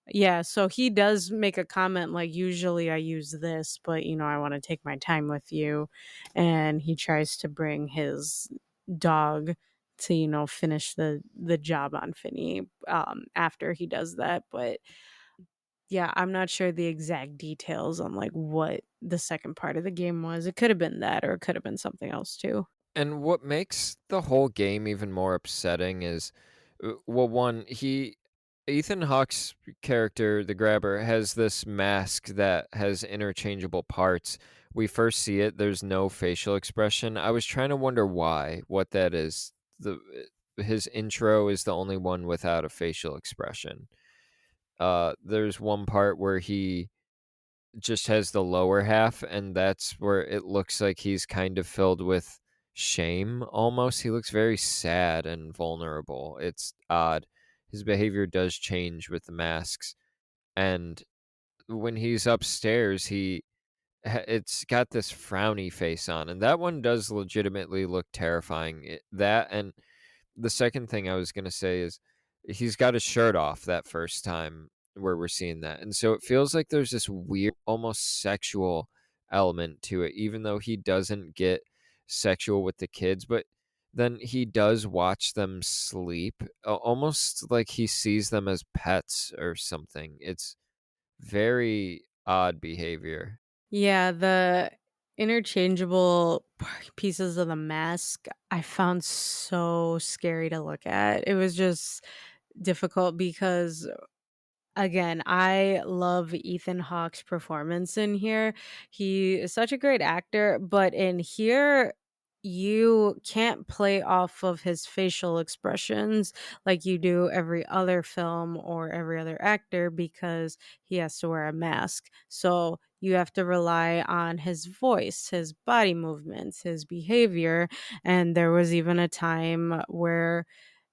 yeah, so he does make a comment like, "Usually I use this, but, I wanna take my time with you," and he tries to bring his dog to, finish the job on Finney, after he does that, but, yeah, I'm not sure the exact details on, like, what the second part of the game was. It could've been that, or it could've been something else too. And what makes the whole game even more upsetting is, well, one, Ethan Hawke's character, the grabber, has this mask that has interchangeable parts. We first see it, there's no facial expression. I was trying to wonder why, what that is. His intro is the only one without a facial expression. There's one part where he just has the lower half, and that's where it looks like he's kind of filled with shame almost. He looks very sad and vulnerable. It's odd. His behavior does change with the masks. And when he's upstairs, it's got this frowny face on, and that one does legitimately look terrifying. That and the second thing I was gonna say is he's got his shirt off that first time where we're seeing that, and so it feels like there's this weird, almost sexual element to it, even though he doesn't get sexual with the kids, but then he does watch them sleep, almost like he sees them as pets or something. It's very odd behavior. Yeah, the interchangeable pieces of the mask I found so scary to look at. It was just difficult because again, I love Ethan Hawke's performance in here. He is such a great actor, but in here you can't play off of his facial expressions like you do every other film or every other actor because he has to wear a mask. So you have to rely on his voice, his body movements, his behavior. And there was even a time where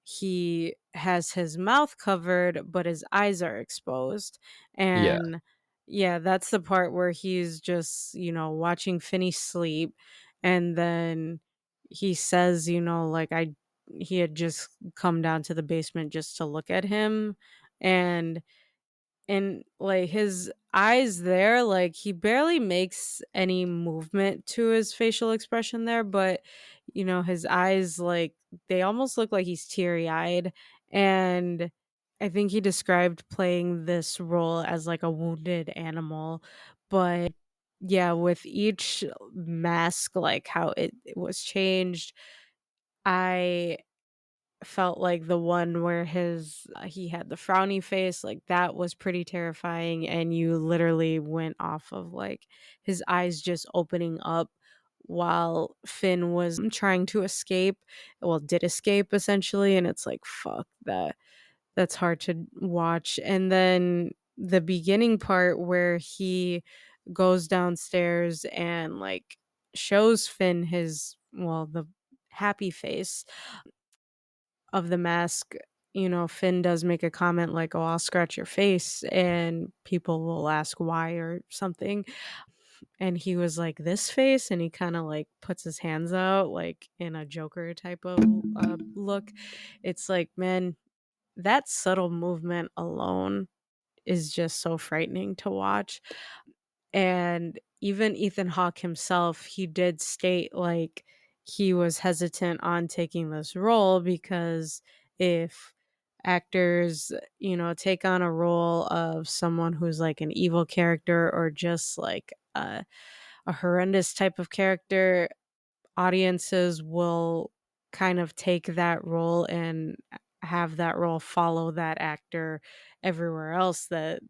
he has his mouth covered, but his eyes are exposed. Yeah. And yeah, that's the part where he's just, watching Finney sleep. And then he says, like, he had just come down to the basement just to look at him. And like, his eyes there, like, he barely makes any movement to his facial expression there, but, his eyes, like, they almost look like he's teary-eyed, and I think he described playing this role as, like, a wounded animal, but, yeah, with each mask, like, how it was changed, I felt like the one where he had the frowny face, like, that was pretty terrifying, and you literally went off of, like, his eyes just opening up while Finn was trying to escape, well, did escape essentially, and it's like, fuck, that's hard to watch. And then the beginning part where he goes downstairs and, like, shows Finn the happy face of the mask, Finn does make a comment like, "Oh, I'll scratch your face," and people will ask why or something, and he was like, "This face?" And he kinda, like, puts his hands out, like, in a Joker type of, look. It's like, man, that subtle movement alone is just so frightening to watch. And even Ethan Hawke himself, he did state, like, he was hesitant on taking this role because if actors, take on a role of someone who's like an evil character or just like a horrendous type of character, audiences will kind of take that role and have that role follow that actor everywhere else that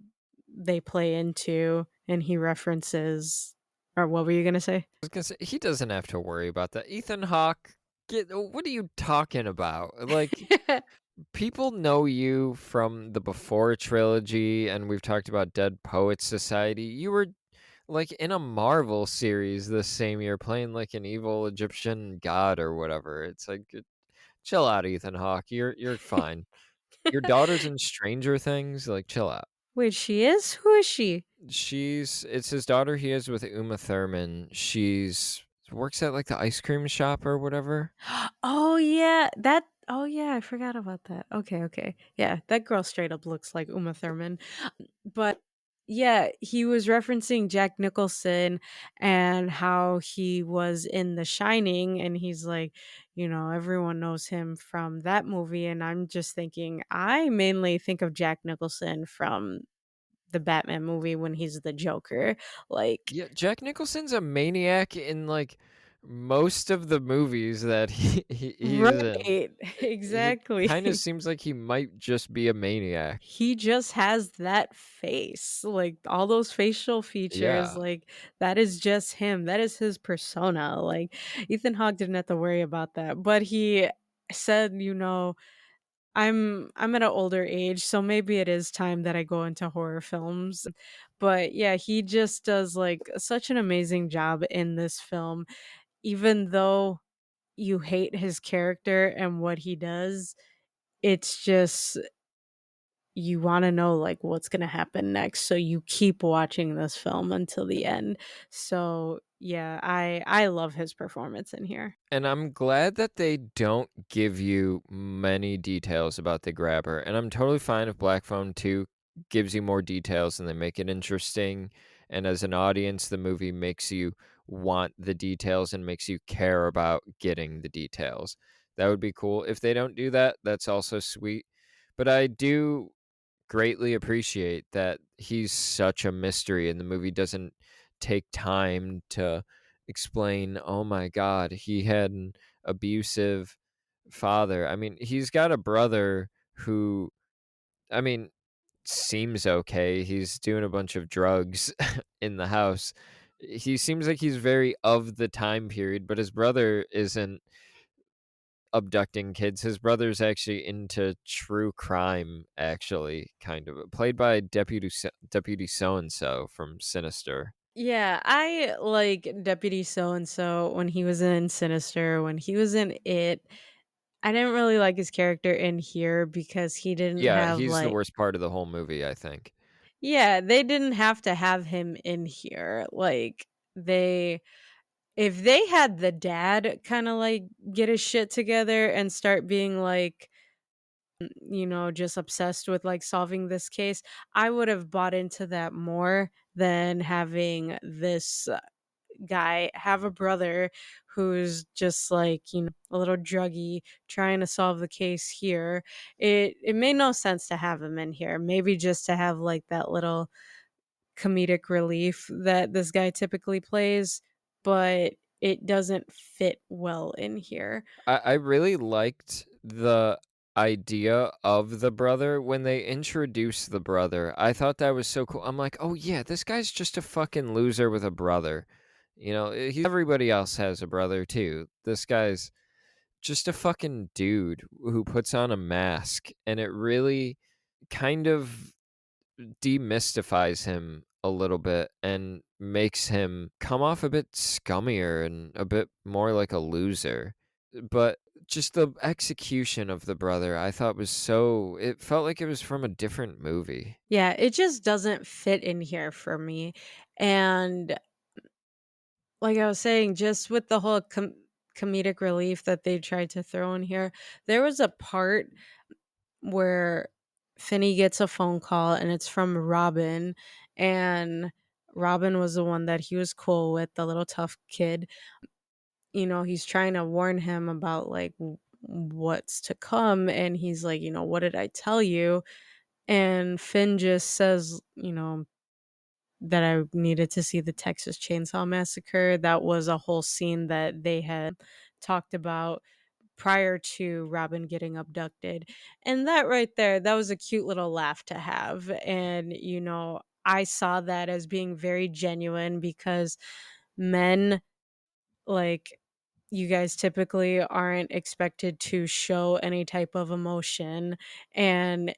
they play into, and he references, or what were you gonna say? I was gonna say, he doesn't have to worry about that. Ethan Hawke, what are you talking about? Like, people know you from the Before trilogy, and we've talked about Dead Poets Society. You were like in a Marvel series this same year, playing like an evil Egyptian god or whatever. It's like, chill out, Ethan Hawke. You're fine. Your daughter's in Stranger Things. Like, chill out. Wait, she is? Who is she? It's his daughter he is with Uma Thurman. She's works at like the ice cream shop or whatever. Oh, yeah, I forgot about that. Okay, okay. Yeah, that girl straight up looks like Uma Thurman. But yeah, he was referencing Jack Nicholson and how he was in The Shining, and he's like, everyone knows him from that movie, and I'm just thinking, I mainly think of Jack Nicholson from the Batman movie when he's the Joker. Like, Yeah, Jack Nicholson's a maniac in like most of the movies that he's in. right, He kind of exactly. seems like he might just be a maniac. He just has that face, like, all those facial features, Yeah. like, that is just him, that is his persona, like, Ethan Hawke didn't have to worry about that, but he said, I'm at an older age, so maybe it is time that I go into horror films." But, yeah, he just does, like, such an amazing job in this film, even though you hate his character and what he does, it's just you wanna know, like, what's gonna happen next, so you keep watching this film until the end. So, yeah, I love his performance in here. And I'm glad that they don't give you many details about the grabber. And I'm totally fine if Black Phone 2 gives you more details and they make it interesting. And as an audience, the movie makes you want the details and makes you care about getting the details. That would be cool. If they don't do that, that's also sweet. But I do greatly appreciate that he's such a mystery and the movie doesn't take time to explain, "Oh my god, he had an abusive father." I mean, he's got a brother who, I mean, seems okay. He's doing a bunch of drugs in the house. He seems like he's very of the time period, but his brother isn't abducting kids. His brother's actually into true crime, actually, kind of played by Deputy So and So from Sinister. Yeah, I like Deputy So and So when he was in Sinister, when he was in It. I didn't really like his character in here because he didn't Yeah, have he's the like worst part of the whole movie, I think. yeah, they didn't have to have him in here. Like they if they had the dad kind of like get his shit together and start being like just obsessed with like solving this case, I would have bought into that more than having this guy have a brother who's just like, a little druggy trying to solve the case here. It made no sense to have him in here. Maybe just to have like that little comedic relief that this guy typically plays, but it doesn't fit well in here. I really liked the idea of the brother when they introduced the brother. I thought that was so cool. I'm like, oh yeah, this guy's just a fucking loser with a brother. Everybody else has a brother too. This guy's just a fucking dude who puts on a mask, and it really kind of demystifies him a little bit and makes him come off a bit scummier and a bit more like a loser. But just the execution of the brother, I thought was so it felt like it was from a different movie. Yeah, it just doesn't fit in here for me. And like I was saying, just with the whole comedic relief that they tried to throw in here, there was a part where Finney gets a phone call and it's from Robin, and Robin was the one that he was cool with, the little tough kid. He's trying to warn him about like what's to come, and he's like, what did I tell you? And Finn just says, that I needed to see the Texas Chainsaw Massacre. That was a whole scene that they had talked about prior to Robin getting abducted. And that right there, that was a cute little laugh to have. And, I saw that as being very genuine because men, like, you guys typically aren't expected to show any type of emotion. And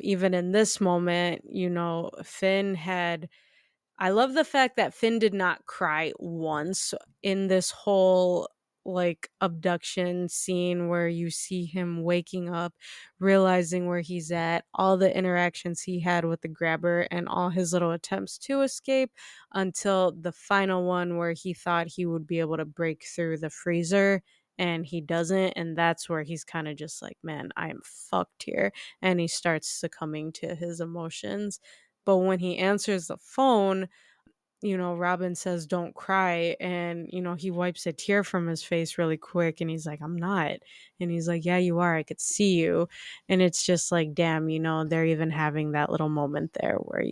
even in this moment, Finn had I love the fact that Finn did not cry once in this whole like abduction scene where you see him waking up, realizing where he's at, all the interactions he had with the grabber, and all his little attempts to escape until the final one where he thought he would be able to break through the freezer and he doesn't. And that's where he's kind of just like, man, I am fucked here. And he starts succumbing to his emotions. But when he answers the phone, Robin says, "Don't cry." And, he wipes a tear from his face really quick and he's like, "I'm not." And he's like, "Yeah, you are. I could see you." And it's just like, damn, they're even having that little moment there where,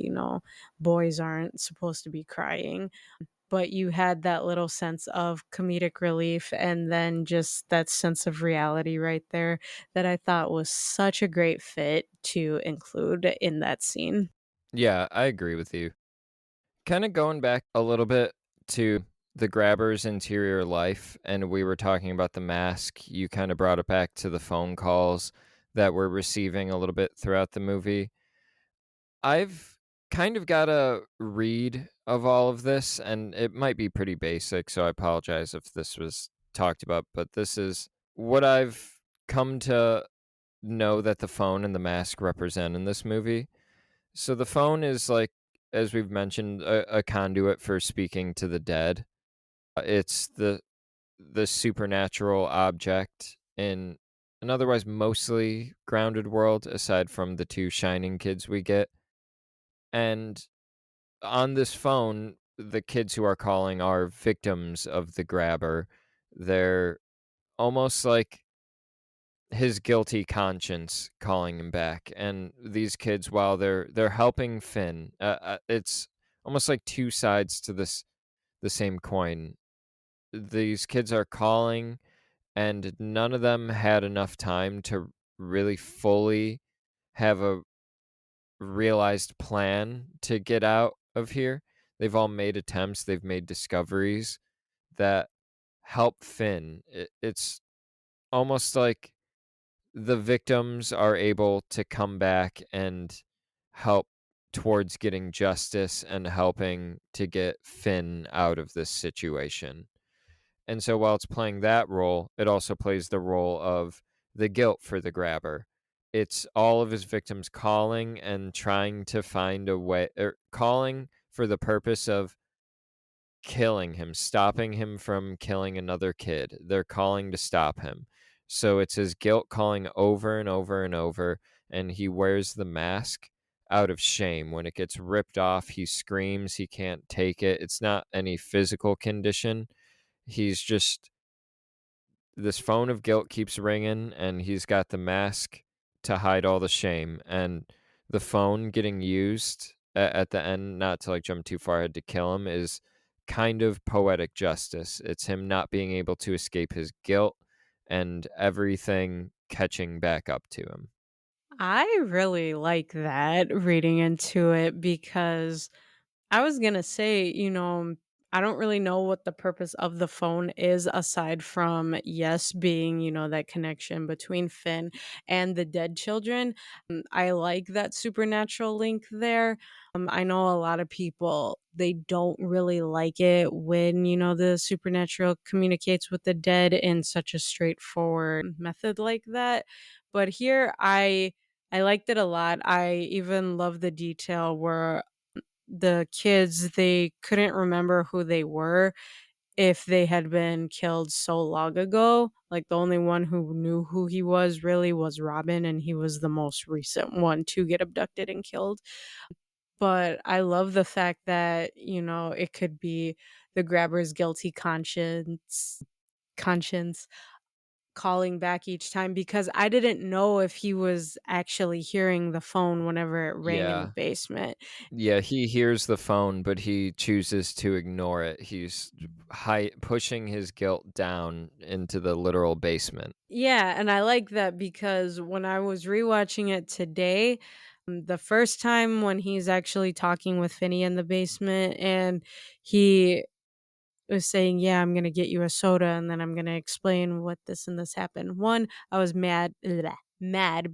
boys aren't supposed to be crying. But you had that little sense of comedic relief and then just that sense of reality right there that I thought was such a great fit to include in that scene. Yeah, I agree with you. Kind of going back a little bit to the grabber's interior life, and we were talking about the mask. You kind of brought it back to the phone calls that we're receiving a little bit throughout the movie. I've kind of got a read of all of this, and it might be pretty basic, so I apologize if this was talked about, but this is what I've come to know that the phone and the mask represent in this movie. So the phone is like, as we've mentioned, a conduit for speaking to the dead. It's the supernatural object in an otherwise mostly grounded world, aside from the two shining kids we get. And on this phone, the kids who are calling are victims of the grabber. They're almost like his guilty conscience calling him back. And these kids, while they're helping Finn, it's almost like two sides to the same coin. These kids are calling, and none of them had enough time to really fully have a realized plan to get out of here. they've all made attempts, they've made discoveries that help Finn. It's almost like the victims are able to come back and help towards getting justice and helping to get Finn out of this situation. And so while it's playing that role, it also plays the role of the guilt for the grabber. It's all of his victims calling and trying to find a way, or calling for the purpose of killing him, stopping him from killing another kid. They're calling to stop him. So it's his guilt calling over and over and over, and he wears the mask out of shame. When it gets ripped off, he screams, he can't take it. It's not any physical condition. He's just this phone of guilt keeps ringing, and he's got the mask to hide all the shame. And the phone getting used at the end, not to like jump too far ahead to kill him, is kind of poetic justice. It's him not being able to escape his guilt and everything catching back up to him. I really like that reading into it because I was gonna say, I don't really know what the purpose of the phone is aside from yes, being, that connection between Finn and the dead children. I like that supernatural link there. I know a lot of people they don't really like it when, the supernatural communicates with the dead in such a straightforward method like that. But here I liked it a lot. I even love the detail where the kids, they couldn't remember who they were if they had been killed so long ago. Like, the only one who knew who he was really was Robin, and he was the most recent one to get abducted and killed. But I love the fact that, it could be the grabber's guilty conscience calling back each time because I didn't know if he was actually hearing the phone whenever it rang in the Yeah. basement. Yeah, he hears the phone, but he chooses to ignore it. He's pushing his guilt down into the literal basement. Yeah, and I like that because when I was rewatching it today, the first time when he's actually talking with Finney in the basement and he was saying, "Yeah, I'm gonna get you a soda and then I'm gonna explain what this and this happened." One, I was mad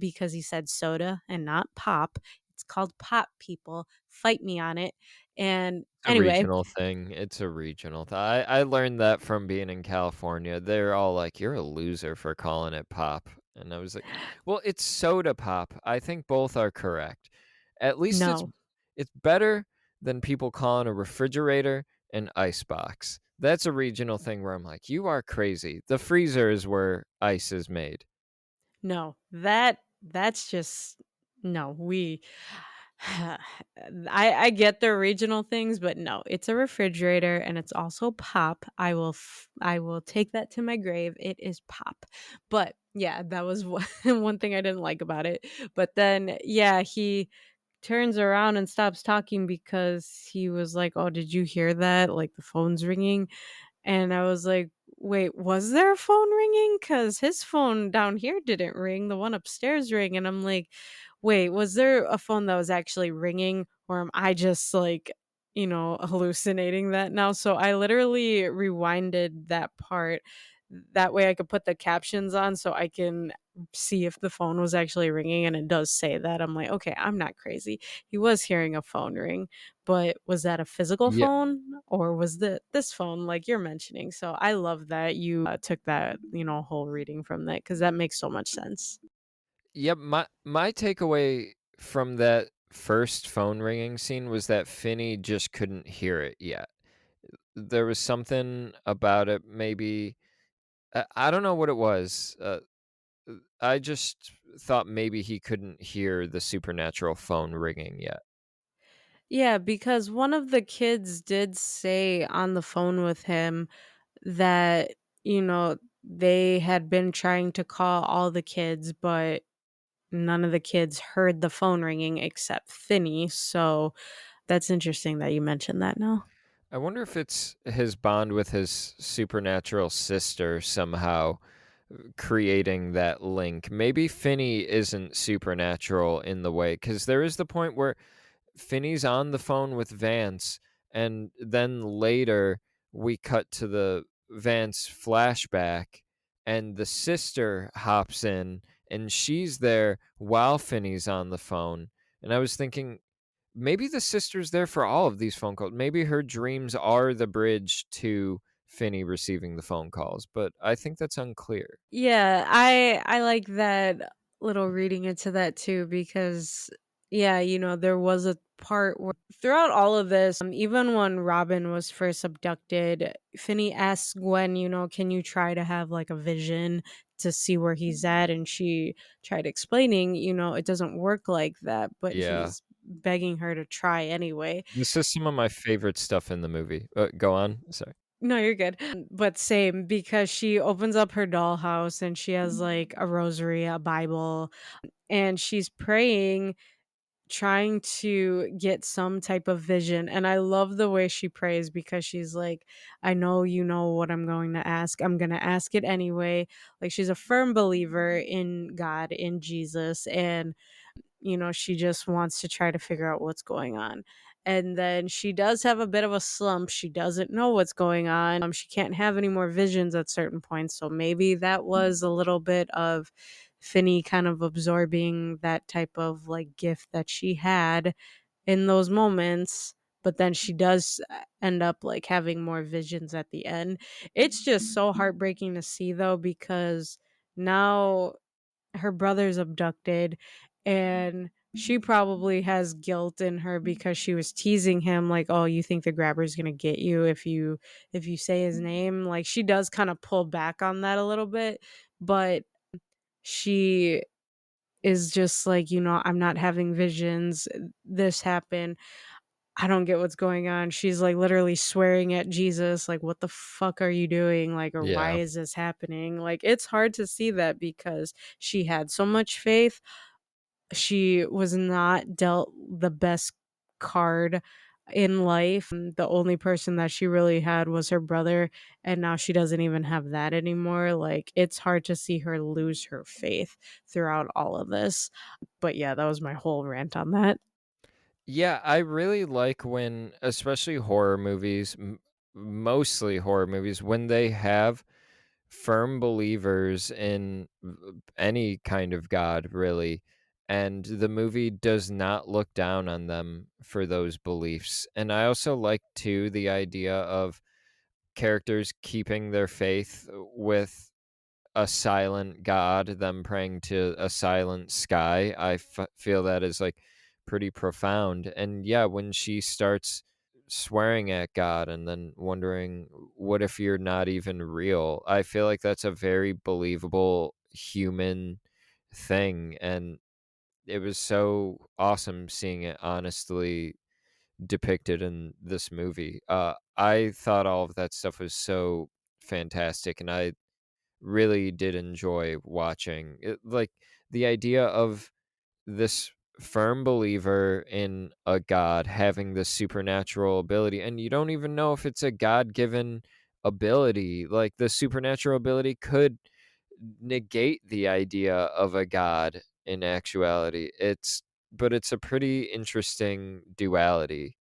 because he said soda and not pop. It's called pop, people. Fight me on it. And A anyway, regional thing. It's a regional I learned that from being in California. They're all like, "You're a loser for calling it pop." And I was like, "Well, it's soda pop." I think both are correct. At least no. it's better than people calling a refrigerator an ice box. That's a regional thing where I'm like, "You are crazy." The freezer is where ice is made. No, that's just no, we I get the regional things, but no, it's a refrigerator and it's also pop. I will take that to my grave. It is pop. But yeah, that was one one thing I didn't like about it. But then yeah, he turns around and stops talking because he was like, "Oh, did you hear that? Like the phone's ringing." And I was like, "Wait, was there a phone ringing? Because his phone down here didn't ring, the one upstairs rang." And I'm like, "Wait, was there a phone that was actually ringing, or am I just, like, hallucinating that now?" So I literally rewinded that part. That way I could put the captions on so I can see if the phone was actually ringing, and it does say that. I'm like, "Okay, I'm not crazy. He was hearing a phone ring." But was that a physical Yeah. phone or was this phone like you're mentioning? So I love that you, took that, whole reading from that because that makes so much sense. Yep, my takeaway from that first phone ringing scene was that Finney just couldn't hear it yet. There was something about it, maybe I don't know what it was. I just thought maybe he couldn't hear the supernatural phone ringing yet. Yeah, because one of the kids did say on the phone with him that, they had been trying to call all the kids, but none of the kids heard the phone ringing except Finney. So that's interesting that you mentioned that now. I wonder if it's his bond with his supernatural sister somehow creating that link. Maybe Finney isn't supernatural in the way, because there is the point where Finney's on the phone with Vance and then later we cut to the Vance flashback, and the sister hops in, and she's there while Finney's on the phone, and I was thinking, maybe the sister's there for all of these phone calls. Maybe her dreams are the bridge to Finney receiving the phone calls, but I think that's unclear. Yeah, I like that little reading into that too because yeah, there was a part where throughout all of this, even when Robin was first abducted, Finney asks Gwen, can you try to have like a vision to see where he's at? And she tried explaining, it doesn't work like that, but Yeah. he's begging her to try anyway. This is some of my favorite stuff in the movie. Go on. Sorry. No, you're good. But same because she opens up her dollhouse and she has like a rosary, a Bible, and she's praying, trying to get some type of vision. And I love the way she prays because she's like, I know you know what I'm going to ask. I'm going to ask it anyway. Like she's a firm believer in God, in Jesus. And she just wants to try to figure out what's going on. And then she does have a bit of a slump. She doesn't know what's going on. She can't have any more visions at certain points. So maybe that was a little bit of Finney kind of absorbing that type of like gift that she had in those moments. But then she does end up like having more visions at the end. It's just so heartbreaking to see though, because now her brother's abducted and she probably has guilt in her because she was teasing him like, "Oh, you think the grabber's going to get you if you say his name?" Like she does kind of pull back on that a little bit, but she is just like, "I'm not having visions. This happened. I don't get what's going on." She's like literally swearing at Jesus like, "What the fuck are you doing?" Like, or "Why Yeah. is this happening?" Like it's hard to see that because she had so much faith. She was not dealt the best card in life. The only person that she really had was her brother, and now she doesn't even have that anymore. Like it's hard to see her lose her faith throughout all of this. But yeah, that was my whole rant on that. Yeah, I really like when, especially horror movies, mostly horror movies, when they have firm believers in any kind of God, really, and the movie does not look down on them for those beliefs. And I also like, too, the idea of characters keeping their faith with a silent God, them praying to a silent sky. Feel that is like pretty profound. And yeah, when she starts swearing at God and then wondering, what if you're not even real? I feel like that's a very believable human thing. And it was so awesome seeing it honestly depicted in this movie. I thought all of that stuff was so fantastic, and I really did enjoy watching it, like, the idea of this firm believer in a god having this supernatural ability, and you don't even know if it's a god-given ability. Like, the supernatural ability could negate the idea of a god in actuality. It's a pretty interesting duality,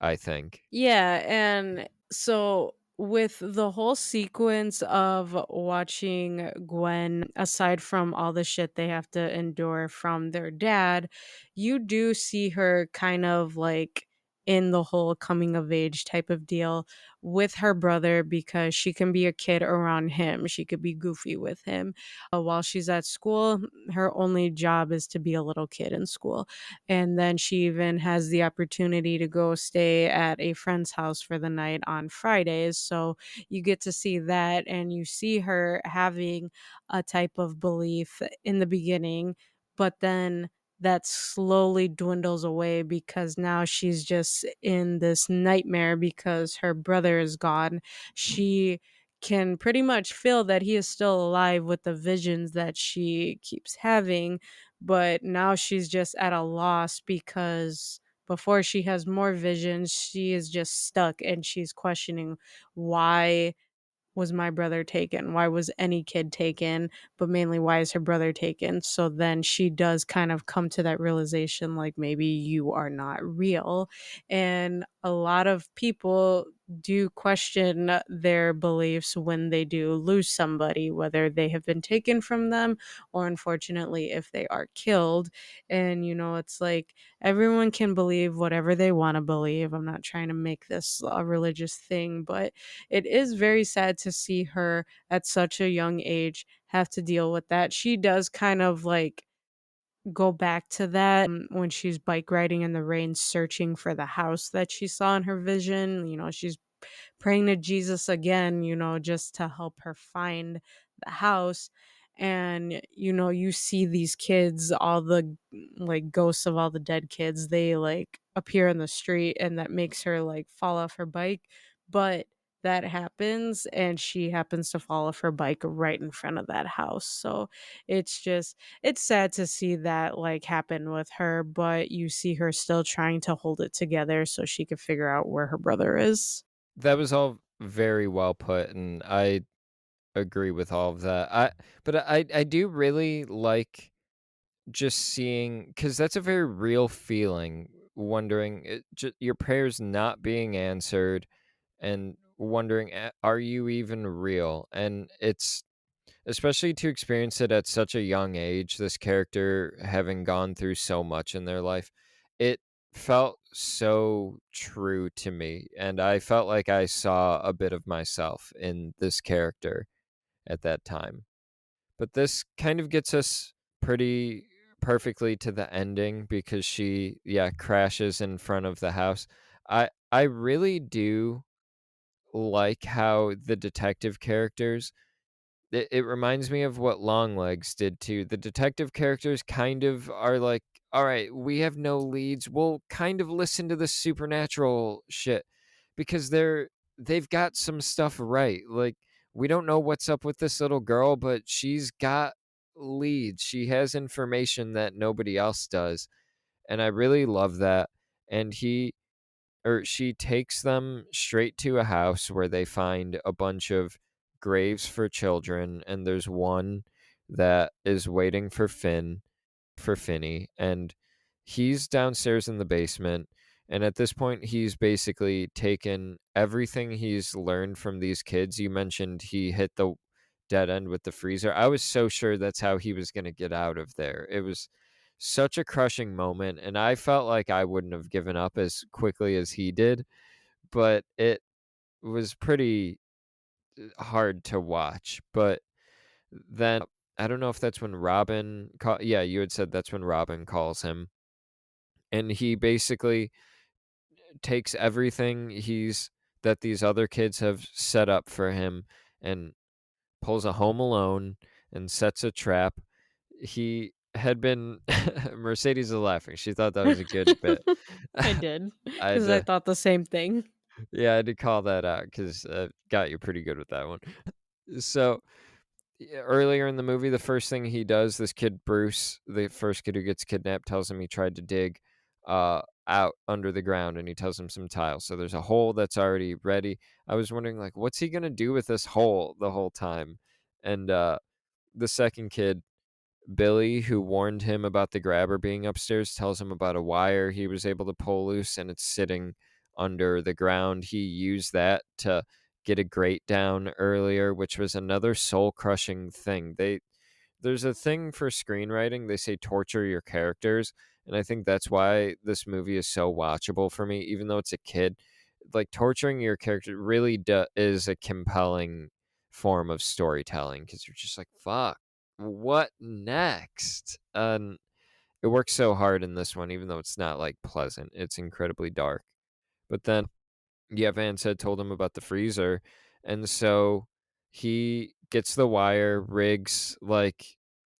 I think. Yeah, and so with the whole sequence of watching Gwen, aside from all the shit they have to endure from their dad, you do see her kind of like in the whole coming of age type of deal with her brother because she can be a kid around him. She could be goofy with him. While she's at school, her only job is to be a little kid in school. And then she even has the opportunity to go stay at a friend's house for the night on Fridays. So you get to see that, and you see her having a type of belief in the beginning, but then that slowly dwindles away because now she's just in this nightmare because her brother is gone. She can pretty much feel that he is still alive with the visions that she keeps having, but now she's just at a loss because before she has more visions, she is just stuck and she's questioning why was my brother taken? Why was any kid taken? But mainly, why is her brother taken? So then she does kind of come to that realization, like, maybe you are not real. And a lot of people do question their beliefs when they do lose somebody, whether they have been taken from them or unfortunately if they are killed. And, it's like everyone can believe whatever they want to believe. I'm not trying to make this a religious thing, but it is very sad to see her at such a young age have to deal with that. She does kind of like go back to that when she's bike riding in the rain, searching for the house that she saw in her vision. She's praying to Jesus again, just to help her find the house. And, you see these kids, all the like ghosts of all the dead kids, they like appear in the street and that makes her like fall off her bike. But that happens and she happens to fall off her bike right in front of that house. So it's sad to see that like happen with her, but you see her still trying to hold it together so she could figure out where her brother is. That was all very well put, and I agree with all of that. I do really like just seeing, because that's a very real feeling, wondering your prayers not being answered and wondering, are you even real? And it's especially to experience it at such a young age, this character having gone through so much in their life, it felt so true to me. And I felt like I saw a bit of myself in this character at that time. But this kind of gets us pretty perfectly to the ending because she, yeah, crashes in front of the house. I really do like how the detective characters, it reminds me of what Longlegs did too. The detective characters kind of are like, all right, we have no leads. We'll kind of listen to the supernatural shit because they've got some stuff right. Like, we don't know what's up with this little girl, but she's got leads. She has information that nobody else does. And I really love that. And she takes them straight to a house where they find a bunch of graves for children, and there's one that is waiting for Finney, and he's downstairs in the basement. And at this point, he's basically taken everything he's learned from these kids. You mentioned he hit the dead end with the freezer. I was so sure that's how he was going to get out of there. It was such a crushing moment, and I felt like I wouldn't have given up as quickly as he did, but it was pretty hard to watch. But then I don't know if that's when yeah, you had said that's when Robin calls him, and he basically takes everything he's that these other kids have set up for him and pulls a Home Alone and sets a trap. He had been Mercedes is laughing. She thought that was a good bit. I did, I had because I to, thought the same thing. yeah, I had to call that out because got you pretty good with that one. So yeah, earlier in the movie, the first thing he does, this kid Bruce, the first kid who gets kidnapped, tells him he tried to dig out under the ground, and he tells him some tiles. So there's a hole that's already ready. I was wondering, like, what's he gonna do with this hole the whole time? And the second kid, Billy, who warned him about the grabber being upstairs, tells him about a wire he was able to pull loose and it's sitting under the ground. He used that to get a grate down earlier, which was another soul crushing thing. There's a thing for screenwriting, they say torture your characters, and I think that's why this movie is so watchable for me, even though it's a kid. Like, torturing your character really is a compelling form of storytelling because you're just like, fuck, what next? And it works so hard in this one, even though it's not like pleasant. It's incredibly dark. But then, yeah, Van said told him about the freezer, and so he gets the wire, rigs like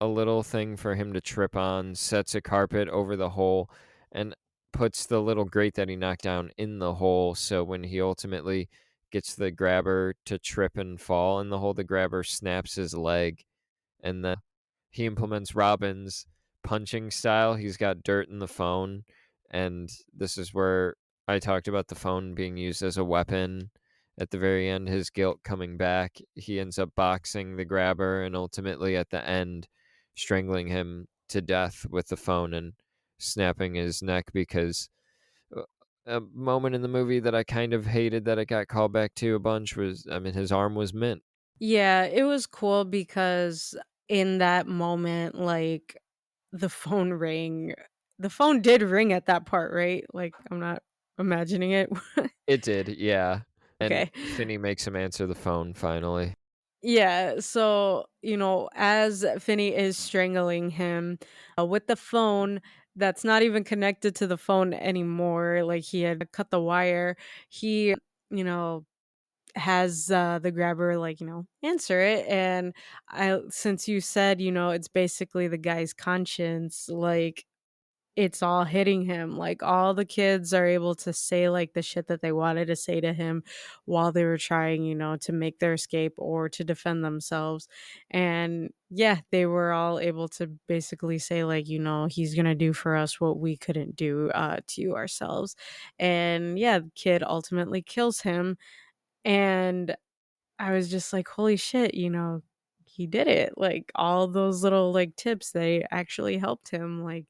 a little thing for him to trip on, sets a carpet over the hole, and puts the little grate that he knocked down in the hole. So when he ultimately gets the grabber to trip and fall in the hole, the grabber snaps his leg, and then he implements Robin's punching style. He's got dirt in the phone, and this is where I talked about the phone being used as a weapon at the very end, his guilt coming back, he ends up boxing the grabber and ultimately at the end strangling him to death with the phone and snapping his neck because uh, a moment in the movie that I kind of hated that it got called back to a bunch was, I mean, his arm was mint. Yeah, it was cool because in that moment, like, the phone rang. The phone did ring at that part, right? Like, I'm not imagining it. It did, yeah, and Okay. Finney makes him answer the phone finally. Yeah, so, as Finney is strangling him, with the phone that's not even connected to the phone anymore, like, he had cut the wire, he, you know, has, the grabber, like, answer it, and since you said, it's basically the guy's conscience, like, it's all hitting him, like, all the kids are able to say, like, the shit that they wanted to say to him while they were trying, to make their escape or to defend themselves, and, yeah, they were all able to basically say, like, "He's gonna do for us what we couldn't do, to ourselves," and, yeah, the kid ultimately kills him, and I was just like, "Holy shit," he did it, like, all those little, like, tips, they actually helped him, like,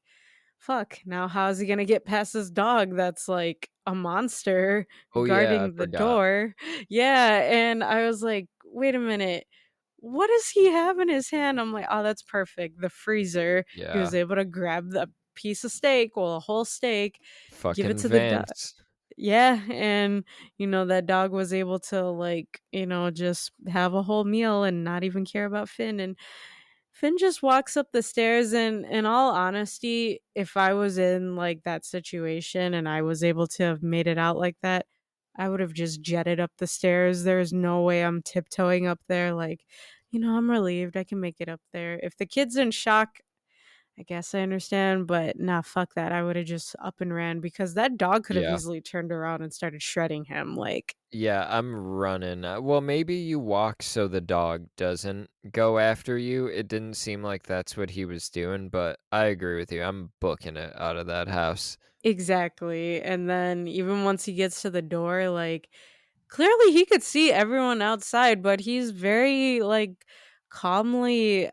fuck, now how's he gonna get past this dog that's like a monster Oh, yeah, I guarding the forgot. door? Yeah, and I was like, "Wait a minute, what does he have in his hand?" I'm like, "Oh, that's perfect, the freezer." He was Yeah, able to grab the piece of steak, well, a whole steak, give it fucking to the dog. Vance. Yeah, and, that dog was able to, like, just have a whole meal and not even care about Finn, and Finn just walks up the stairs, and in all honesty, if I was in, like, that situation and I was able to have made it out like that, I would have just jetted up the stairs. There's no way I'm tiptoeing up there like, "I'm relieved I can make it up there." If the kid's in shock, I guess I understand, but nah, fuck that. I would have just up and ran because that dog could have Yeah. easily turned around and started shredding him, like. Yeah, I'm running. Well, maybe you walk so the dog doesn't go after you. It didn't seem like that's what he was doing, but I agree with you. I'm booking it out of that house. Exactly, and then even once he gets to the door, like, clearly he could see everyone outside, but he's very, like, calmly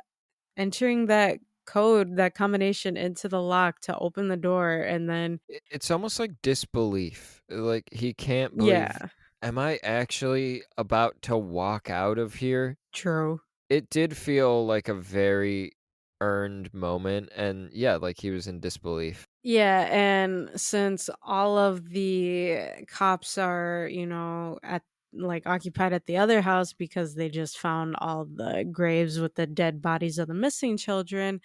entering that code, that combination into the lock to open the door, and then It's almost like disbelief. Like he can't believe, yeah, am I actually about to walk out of here? true. It did feel like a very earned moment and yeah, like he was in disbelief. Yeah, and since all of the cops are, at like occupied at the other house because they just found all the graves with the dead bodies of the missing children,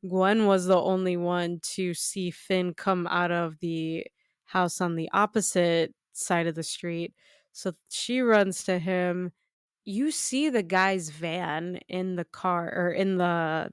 Gwen was the only one to see Finn come out of the house on the opposite side of the street. So she runs to him. You see the guy's van in the car or in the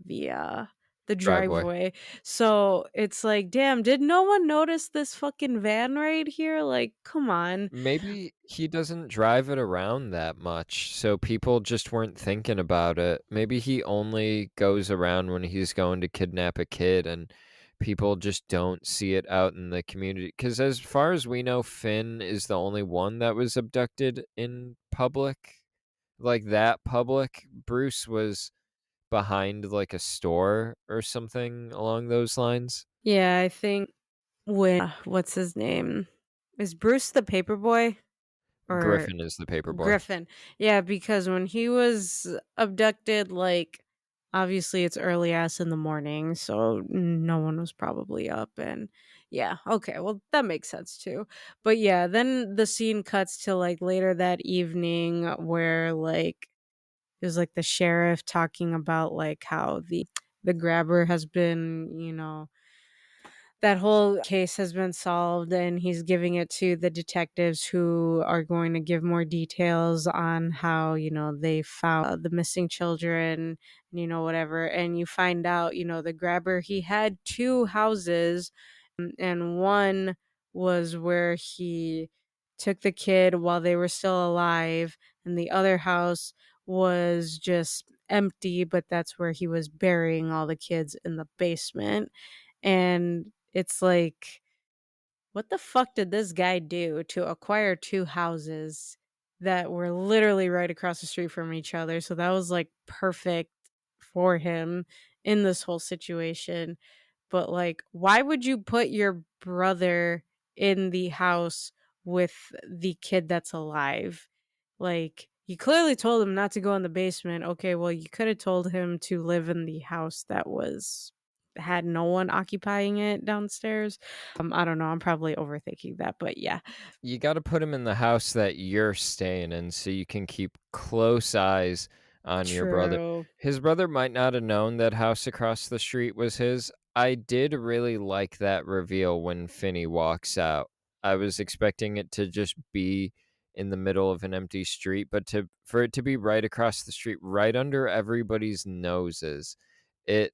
Driveway. driveway. So, it's like, "Damn, did no one notice this fucking van right here? Like, come on." Maybe he doesn't drive it around that much, so people just weren't thinking about it. Maybe he only goes around when he's going to kidnap a kid and people just don't see it out in the community. Because as far as we know, Finn is the only one that was abducted in public. Like that public. Bruce was behind like a store or something along those lines. Yeah, I think when what's his name? Is Bruce the paper boy? Or Griffin is the paper boy. Griffin. Yeah, because when he was abducted, like, obviously it's early ass in the morning, so no one was probably up. And yeah, okay, well, that makes sense too. But yeah, then the scene cuts to like later that evening where like it was like the sheriff talking about like how the grabber has been, that whole case has been solved, and he's giving it to the detectives who are going to give more details on how, they found the missing children, whatever. And you find out, the grabber, he had two houses, and one was where he took the kid while they were still alive, and the other house was just empty, but that's where he was burying all the kids in the basement. And it's like, what the fuck did this guy do to acquire 2 houses? that were literally right across the street from each other, so that was, like, perfect for him in this whole situation. But, like, why would you put your brother in the house with the kid that's alive? Like, you clearly told him not to go in the basement. Okay, well, you coulda told him to live in the house that was had no one occupying it downstairs. I don't know, I'm probably overthinking that, but yeah. You gotta put him in the house that you're staying in so you can keep close eyes on your brother. True. His brother might not have known that house across the street was his. I did really like that reveal when Finney walks out. I was expecting it to just be in the middle of an empty street, but to for it to be right across the street, right under everybody's noses, it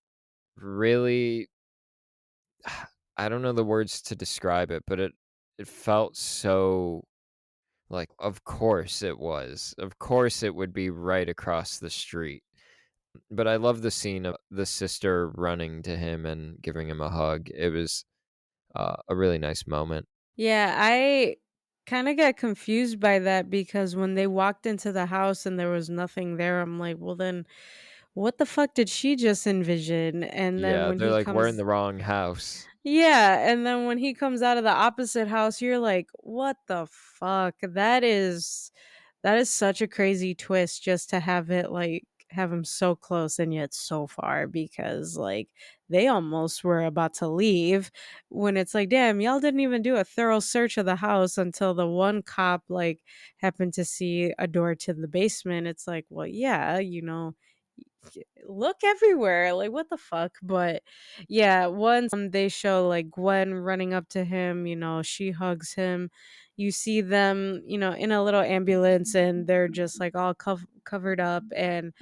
really I don't know the words to describe it, but it felt so like, of course it was. Of course it would be right across the street. But I love the scene of the sister running to him and giving him a hug. It was, a really nice moment. Yeah, I kinda got confused by that because when they walked into the house and there was nothing there, I'm like, "Well, then what the fuck did she just envision?" And then Yeah, when they're he like, "We're in comes the wrong house." Yeah, and then when he comes out of the opposite house, you're like, "What the fuck?" That is such a crazy twist just to have it, like have him so close and yet so far because, like, they almost were about to leave when it's like, "Damn, y'all didn't even do a thorough search of the house until the one cop, like, happened to see a door to the basement." It's like, "Well, yeah, look everywhere, like, what the fuck?" But, yeah, once, they show, like, Gwen running up to him, she hugs him. You see them, in a little ambulance, and they're just, like, all covered up, and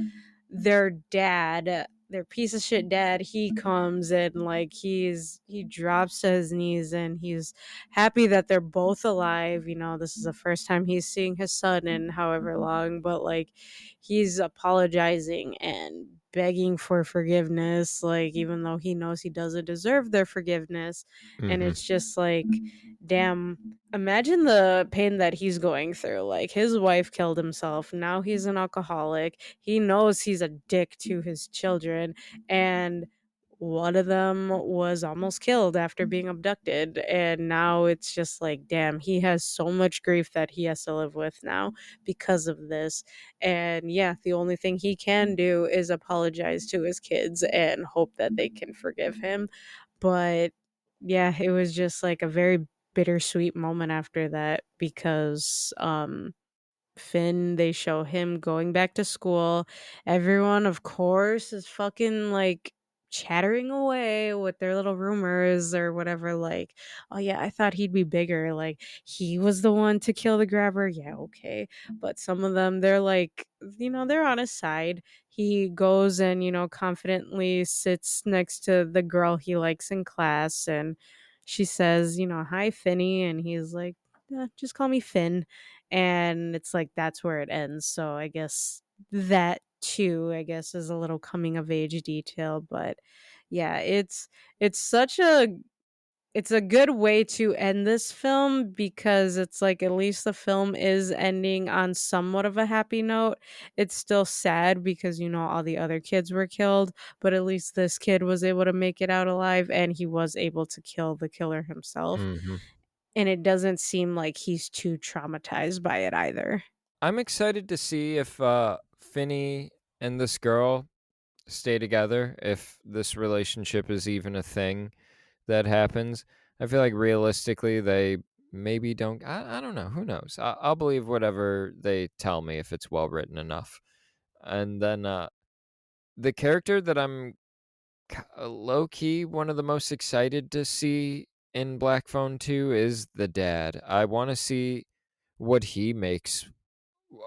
their dad, their piece of shit dad, he comes and like he drops to his knees and he's happy that they're both alive. This is the first time he's seeing his son in however long, but like he's apologizing and begging for forgiveness, like even though he knows he doesn't deserve their forgiveness. And Mhm. it's just like, damn, imagine the pain that he's going through. Like his wife killed himself. Now he's an alcoholic. He knows he's a dick to his children. And one of them was almost killed after being abducted. And now it's just like, damn, he has so much grief that he has to live with now because of this. And yeah, the only thing he can do is apologize to his kids and hope that they can forgive him. But yeah, it was just like a very bittersweet moment after that because Finn, they show him going back to school. Everyone, of course, is fucking like chattering away with their little rumors or whatever. Like, oh, yeah, I thought he'd be bigger. Like, he was the one to kill the grabber. Yeah, okay. But some of them, they're like, they're on his side. He goes and, confidently sits next to the girl he likes in class. And she says, hi, Finny. And he's like, just call me Finn. And it's like that's where it ends. So I guess that too, I guess, is a little coming of age detail. But yeah, it's such a it's a good way to end this film because it's like at least the film is ending on somewhat of a happy note. It's still sad because all the other kids were killed, but at least this kid was able to make it out alive and he was able to kill the killer himself. Mhm. And it doesn't seem like he's too traumatized by it either. I'm excited to see if, Finney and this girl stay together, if this relationship is even a thing that happens. I feel like realistically, they maybe don't. I don't know. Who knows? I'll believe whatever they tell me if it's well written enough. And then the character that I'm low key one of the most excited to see in Black Phone 2 is the dad. I want to see what he makes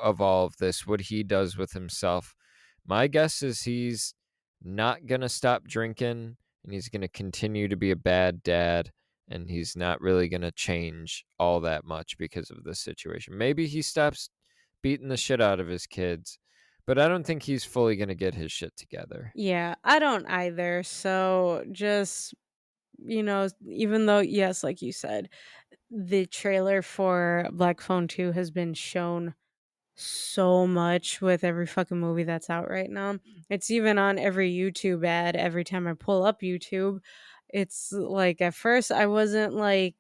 of all of this, what he does with himself. My guess is he's not going to stop drinking and he's going to continue to be a bad dad and he's not really going to change all that much because of this situation. Maybe he stops beating the shit out of his kids, but I don't think he's fully going to get his shit together. Yeah, I don't either. So just, even though, yes, like you said, the trailer for Black Phone 2 has been shown so much with every fucking movie that's out right now. It's even on every YouTube ad every time I pull up YouTube. It's like at first I wasn't like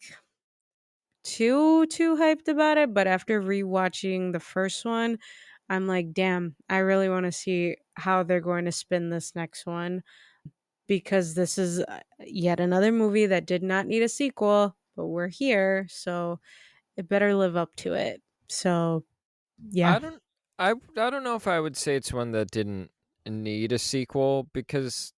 too hyped about it, but after rewatching the first one, I'm like, "Damn, I really wanna see how they're going to spin this next one," because this is, yet another movie that did not need a sequel, but we're here, so it better live up to it. So, yeah. I don't I don't know if I would say it's one that didn't need a sequel because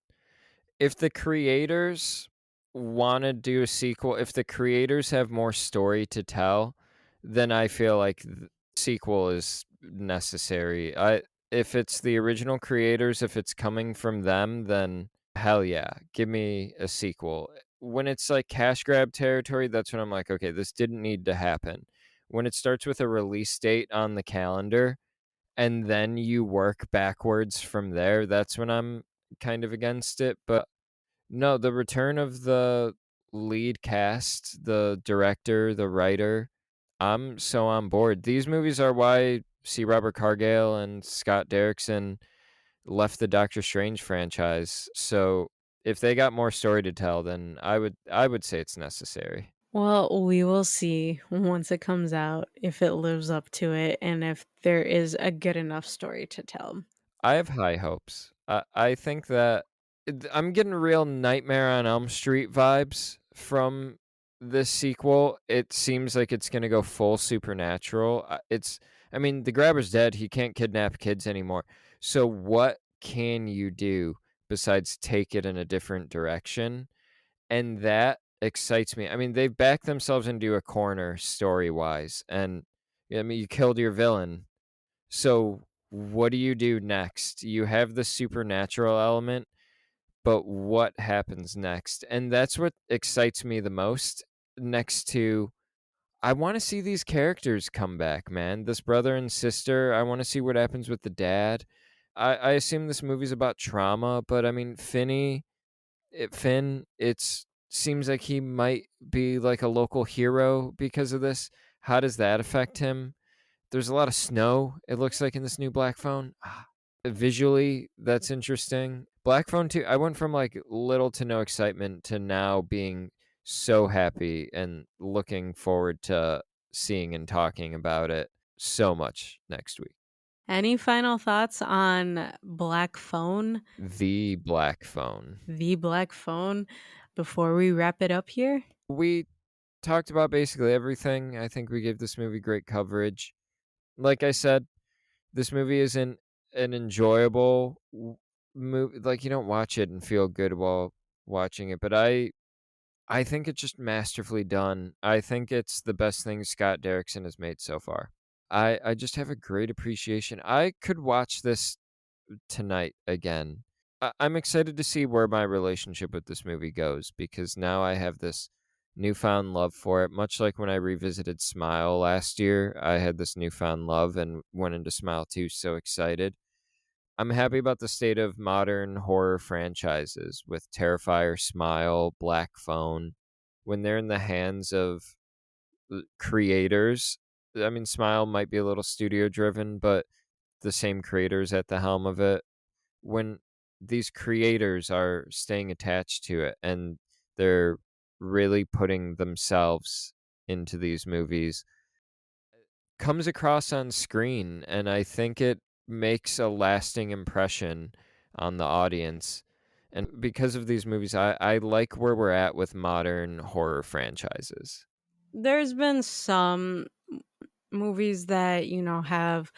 if the creators wanna do a sequel, if the creators have more story to tell, then I feel like the sequel is necessary. I If it's the original creators, if it's coming from them, then hell yeah, give me a sequel. When it's like cash grab territory, that's when I'm like, "Okay, this didn't need to happen." When it starts with a release date on the calendar and then you work backwards from there, that's when I'm kind of against it, but no, the return of the lead cast, the director, the writer, I'm so on board. These movies are why C. Robert Cargill and Scott Derrickson left the Doctor Strange franchise. So if they got more story to tell, then I would say it's necessary. Well, we will see once it comes out if it lives up to it and if there is a good enough story to tell. I have high hopes. I think that I'm getting real Nightmare on Elm Street vibes from this sequel. It seems like it's going to go full supernatural. I mean, the grabber's dead. He can't kidnap kids anymore. So, what can you do besides take it in a different direction? And that excites me. I mean, they've backed themselves into a corner story wise. And I mean, you killed your villain, so, what do you do next? You have the supernatural element, but what happens next? And that's what excites me the most next to I wanna see these characters come back, man. This brother and sister, I wanna see what happens with the dad. I assume this movie's about trauma, but I mean, Finn, it's seems like he might be like a local hero because of this. How does that affect him? There's a lot of snow, it looks like, in this new Black Phone. Visually, that's interesting. Black Phone 2, I went from, like, little to no excitement to now being so happy and looking forward to seeing and talking about it so much next week. Any final thoughts on Black Phone, The Black Phone. the Black Phone, before we wrap it up here? We talked about basically everything. I think we gave this movie great coverage. Like I said, this movie isn't an enjoyable movie. Like, you don't watch it and feel good while watching it, but I think it's just masterfully done. I think it's the best thing Scott Derrickson has made so far. I just have a great appreciation. I could watch this tonight again. I'm excited to see where my relationship with this movie goes because now I have this newfound love for it. Much like when I revisited Smile last year, I had this newfound love and went into Smile 2 so excited. I'm happy about the state of modern horror franchises with Terrifier, Smile, Black Phone. When they're in the hands of creators, I mean, Smile might be a little studio driven, but the same creators at the helm of it. When these creators are staying attached to it and they're really putting themselves into these movies, comes across on screen, and I think it makes a lasting impression on the audience. And because of these movies, I like where we're at with modern horror franchises. There's been some movies that, have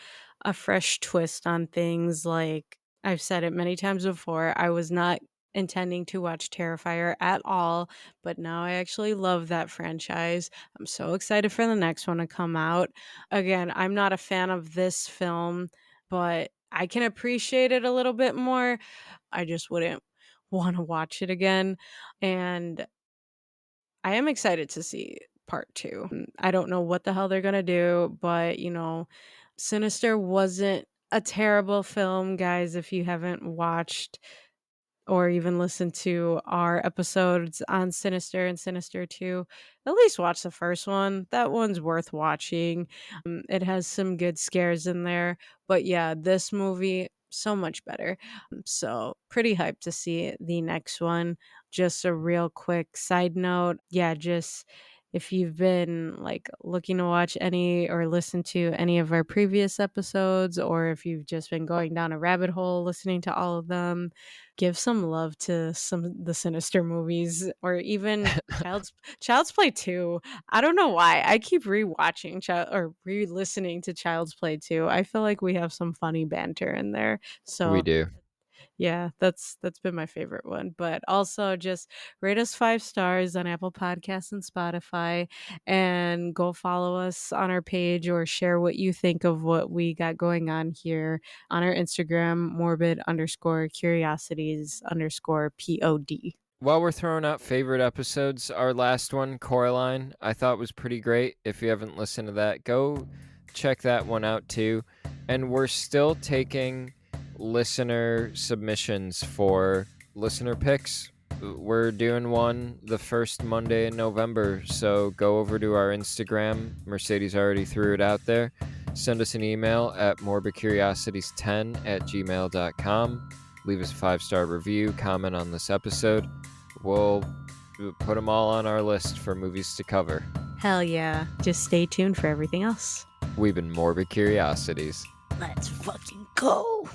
a fresh twist on things. Like I've said it many times before, I was not intending to watch Terrifier at all, but now I actually love that franchise. I'm so excited for the next one to come out. Again, I'm not a fan of this film, but I can appreciate it a little bit more. I just wouldn't want to watch it again. And I am excited to see part 2. I don't know what the hell they're gonna do, but, Sinister wasn't a terrible film, guys, if you haven't watched or even listen to our episodes on Sinister and Sinister 2, at least watch the first one. That one's worth watching. It has some good scares in there, but yeah, this movie so much better. So pretty hyped to see the next one. Just a real quick side note, yeah, just if you've been like looking to watch any or listen to any of our previous episodes, or if you've just been going down a rabbit hole listening to all of them, give some love to some of the Sinister movies, or even Child's Play 2. I don't know why. I keep rewatching or re-listening to Child's Play 2. I feel like we have some funny banter in there. We So do. yeah, that's been my favorite one, but also just rate us 5 stars on Apple Podcasts and Spotify, and go follow us on our page or share what you think of what we got going on here on our Instagram, morbid_curiosities_pod. While we're throwing out favorite episodes, our last one, Coraline, I thought was pretty great. If you haven't listened to that, go check that one out too. And we're still taking listener submissions for listener picks. We're doing one the first Monday in November, so go over to our Instagram. Mercedes already threw it out there. Send us an email at morbidcuriosities10@gmail.com. Leave us a 5-star review, comment on this episode. We'll put them all on our list for movies to cover. Hell yeah. Just stay tuned for everything else. We've been Morbid Curiosities. Let's fucking go.